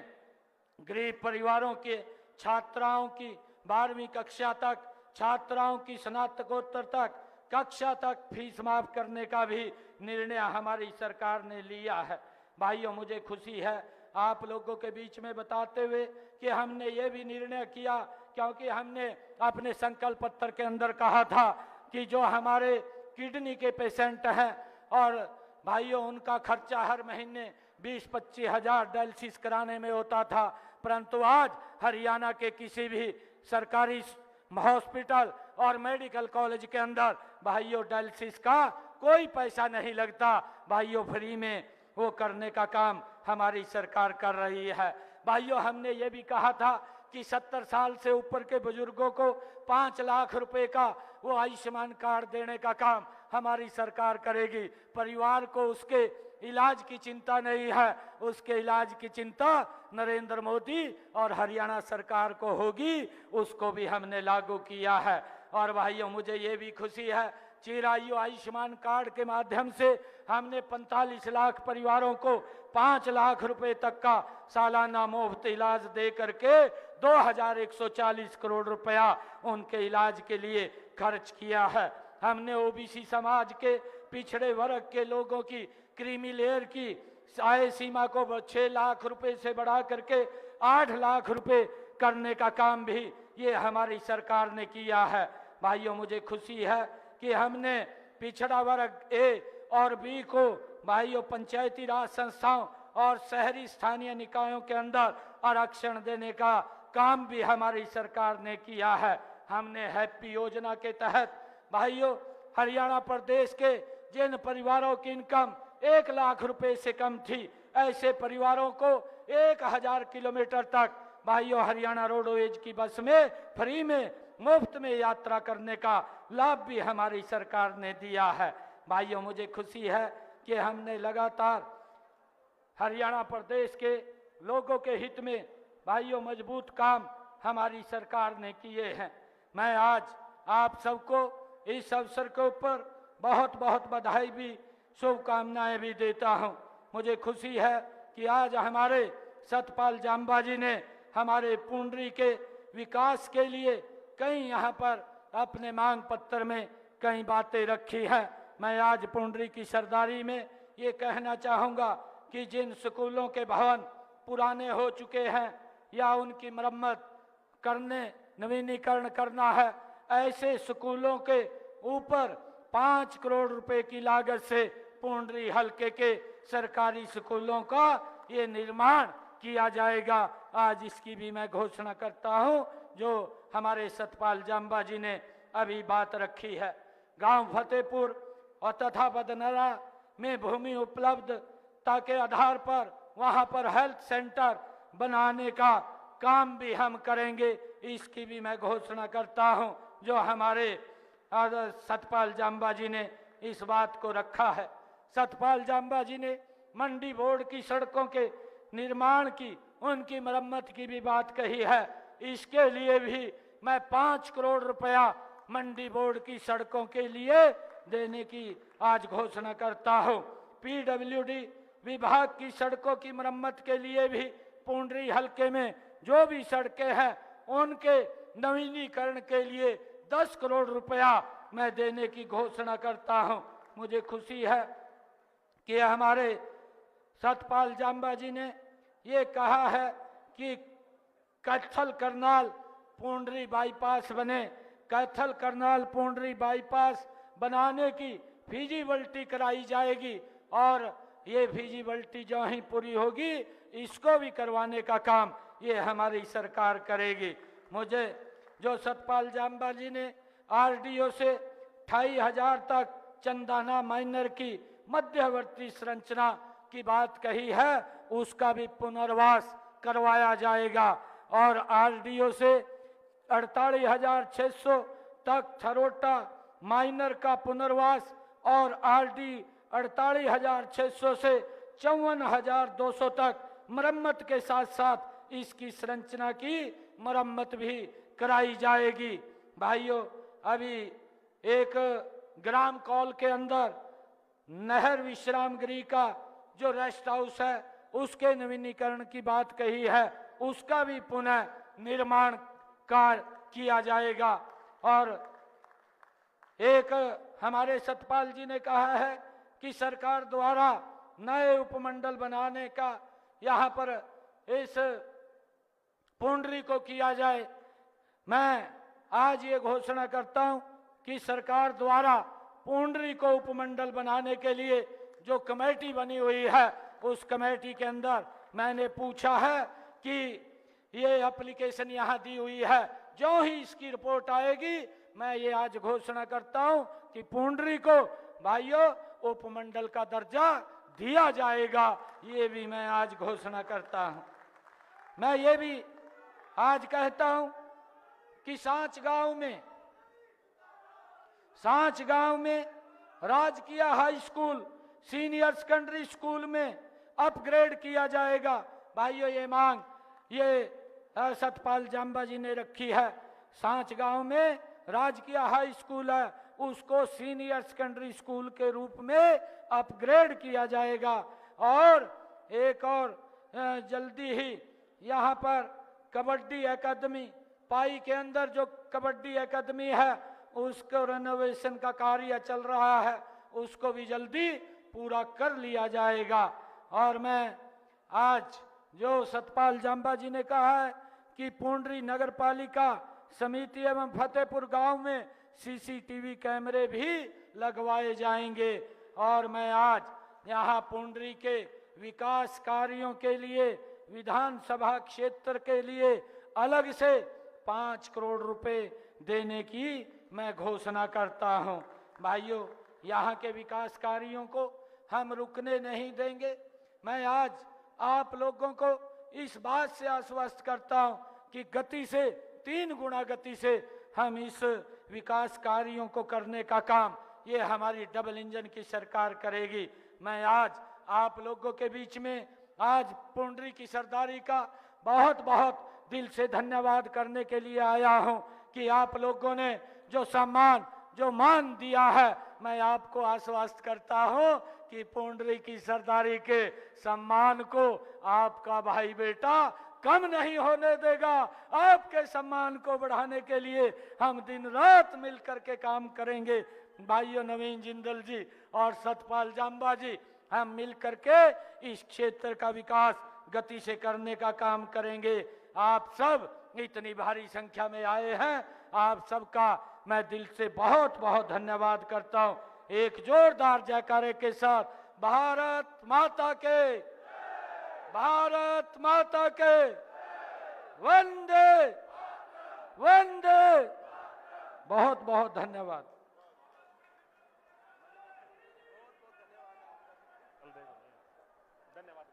गरीब परिवारों के छात्राओं की 12वीं कक्षा तक, छात्राओं की स्नातकोत्तर तक कक्षा तक फीस माफ करने का भी निर्णय हमारी सरकार ने लिया है। भाइयों, मुझे खुशी है आप लोगों के बीच में बताते हुए कि हमने ये भी निर्णय किया, क्योंकि हमने अपने संकल्प पत्र के अंदर कहा था कि जो हमारे किडनी के पेशेंट हैं और भाइयों उनका खर्चा हर महीने 20-25 हजार डायलिसिस कराने में होता था, परंतु आज हरियाणा के किसी भी सरकारी हॉस्पिटल और मेडिकल कॉलेज के अंदर भाइयों डायलिसिस का कोई पैसा नहीं लगता। भाइयों, फ्री में वो करने का काम हमारी सरकार कर रही है। भाइयों, हमने ये भी कहा था कि 70 साल से ऊपर के बुजुर्गों को 5 लाख रुपए का वो आयुष्मान कार्ड देने का काम हमारी सरकार करेगी। परिवार को उसके इलाज की चिंता नहीं है, उसके इलाज की चिंता नरेंद्र मोदी और हरियाणा सरकार को होगी, उसको भी हमने लागू किया है। और भाइयों, मुझे ये भी खुशी है, चिरायु आयुष्मान कार्ड के माध्यम से हमने 45 लाख परिवारों को 5 लाख रुपए तक का सालाना मुफ्त इलाज दे करके 2140 करोड़ रुपया उनके इलाज के लिए खर्च किया है। हमने ओबीसी समाज के पिछड़े वर्ग के लोगों की क्रीमी लेयर की आय सीमा को 6 लाख रुपए से बढ़ा करके 8 लाख रुपए करने का काम भी ये हमारी सरकार ने किया है। भाइयों, मुझे खुशी है कि हमने पिछड़ा वर्ग ए और बी को भाइयों पंचायती राज संस्थाओं और शहरी स्थानीय निकायों के अंदर आरक्षण देने का काम भी हमारी सरकार ने किया है। हमने हैप्पी योजना के तहत भाइयों हरियाणा प्रदेश के जिन परिवारों की इनकम 1 लाख रुपए से कम थी, ऐसे परिवारों को 1000 किलोमीटर तक भाइयों हरियाणा रोडवेज की बस में फ्री में मुफ्त में यात्रा करने का लाभ भी हमारी सरकार ने दिया है। भाइयों, मुझे खुशी है कि हमने लगातार हरियाणा प्रदेश के लोगों के हित में भाइयों मजबूत काम हमारी सरकार ने किए हैं। मैं आज आप सबको इस अवसर के ऊपर बहुत बहुत बधाई भी शुभकामनाएं भी देता हूं। मुझे खुशी है कि आज हमारे सतपाल जांबा जी ने हमारे पुंडरी के विकास के लिए कई यहाँ पर अपने मांग पत्र में कई बातें रखी हैं। मैं आज पुंडरी की सरदारी में ये कहना चाहूँगा कि जिन स्कूलों के भवन पुराने हो चुके हैं या उनकी मरम्मत करने नवीनीकरण करना है, ऐसे स्कूलों के ऊपर 5 करोड़ रुपए की लागत से पुंडरी हलके के सरकारी स्कूलों का ये निर्माण किया जाएगा। आज इसकी भी मैं घोषणा करता हूं, जो हमारे सतपाल जांबा जी ने अभी बात रखी है। गांव फतेहपुर और तथा बदनरा में भूमि उपलब्धता के आधार पर वहां पर हेल्थ सेंटर बनाने का काम भी हम करेंगे, इसकी भी मैं घोषणा करता हूं, जो हमारे सतपाल जांबा जी ने इस बात को रखा है। सतपाल जांबा जी ने मंडी बोर्ड की सड़कों के निर्माण की, उनकी मरम्मत की भी बात कही है। इसके लिए भी मैं 5 करोड़ रुपया मंडी बोर्ड की सड़कों के लिए देने की आज घोषणा करता हूं। पीडब्ल्यूडी विभाग की सड़कों की मरम्मत के लिए भी पुंडरी हलके में जो भी सड़कें हैं उनके नवीनीकरण के लिए 10 करोड़ रुपया मैं देने की घोषणा करता हूं। मुझे खुशी है कि हमारे सतपाल जांबा जी ने ये कहा है कि कैथल करनाल पुंडरी बाईपास बने। कैथल करनाल पुंडरी बाईपास बनाने की फिजिबिलिटी कराई जाएगी और ये फिजिबिलिटी जो ही पूरी होगी इसको भी करवाने का काम ये हमारी सरकार करेगी। मुझे जो सतपाल जांबा जी ने आरडीओ से 28,000 तक चंदाना माइनर की मध्यवर्ती संरचना की बात कही है, उसका भी पुनर्वास करवाया जाएगा और आरडीओ से 48,600 तक थरोटा माइनर का पुनर्वास और आरडी 48,600 से 54,200 तक मरम्मत के साथ साथ इसकी संरचना की मरम्मत भी कराई जाएगी। भाइयों, अभी एक ग्राम कॉल के अंदर नहर विश्राम गृह का जो रेस्ट हाउस है उसके नवीनीकरण की बात कही है, उसका भी पुनः निर्माण कार्य किया जाएगा। और एक हमारे सतपाल जी ने कहा है कि सरकार द्वारा नए उपमंडल बनाने का यहाँ पर इस पुंडरी को किया जाए। मैं आज ये घोषणा करता हूँ कि सरकार द्वारा पुंडरी को उपमंडल बनाने के लिए जो कमेटी बनी हुई है उस कमेटी के अंदर मैंने पूछा है कि ये एप्लीकेशन यहाँ दी हुई है, जो ही इसकी रिपोर्ट आएगी मैं ये आज घोषणा करता हूँ कि पुंडरी को भाइयों उपमंडल का दर्जा दिया जाएगा। ये भी मैं आज घोषणा करता हूँ। मैं ये भी आज कहता हूँ कि सांच गांव में राजकीय high school senior secondary school में अपग्रेड किया जाएगा। भाइयों ये मांग ये सतपाल जांबा जी ने रखी है। सांच गांव में राजकीय हाई स्कूल है, उसको सीनियर सेकेंडरी स्कूल के रूप में अपग्रेड किया जाएगा। और एक और जल्दी ही यहाँ पर कबड्डी एकेडमी पाई के अंदर जो कबड्डी एकेडमी है उसको रेनोवेशन का कार्य चल रहा है, उसको भी जल्दी पूरा कर लिया जाएगा। और मैं आज जो सतपाल जांबा जी ने कहा है कि पुंडरी नगर पालिका समिति एवं फतेहपुर गांव में सीसीटीवी कैमरे भी लगवाए जाएंगे। और मैं आज यहाँ पुंडरी के विकास कार्यों के लिए विधानसभा क्षेत्र के लिए अलग से 5 करोड़ रुपए देने की मैं घोषणा करता हूँ। भाइयों यहाँ के विकास कार्यों को हम रुकने नहीं देंगे। मैं आज आप लोगों को इस बात से आश्वस्त करता हूँ कि गति से 3 गुना गति से हम इस विकास कार्यों को करने का काम ये हमारी डबल इंजन की सरकार करेगी। मैं आज आप लोगों के बीच में आज पुंडरी की सरदारी का बहुत बहुत दिल से धन्यवाद करने के लिए आया हूं कि आप लोगों ने जो सम्मान जो मान दिया है, मैं आपको आश्वस्त करता हूं कि पुंडरी की सरदारी के सम्मान को आपका भाई बेटा कम नहीं होने देगा। आपके सम्मान को बढ़ाने के लिए हम दिन रात मिलकर के काम करेंगे। भाइयों नवीन जिंदल जी और सतपाल जांबा जी हम मिलकर के इस क्षेत्र का विकास गति से करने का काम करेंगे। आप सब इतनी भारी संख्या में आए हैं, आप सबका मैं दिल से बहुत बहुत धन्यवाद करता हूं। एक जोरदार जयकारे के साथ भारत माता के, भारत माता के, वंदे वंदे। बहुत बहुत धन्यवाद। धन्यवाद।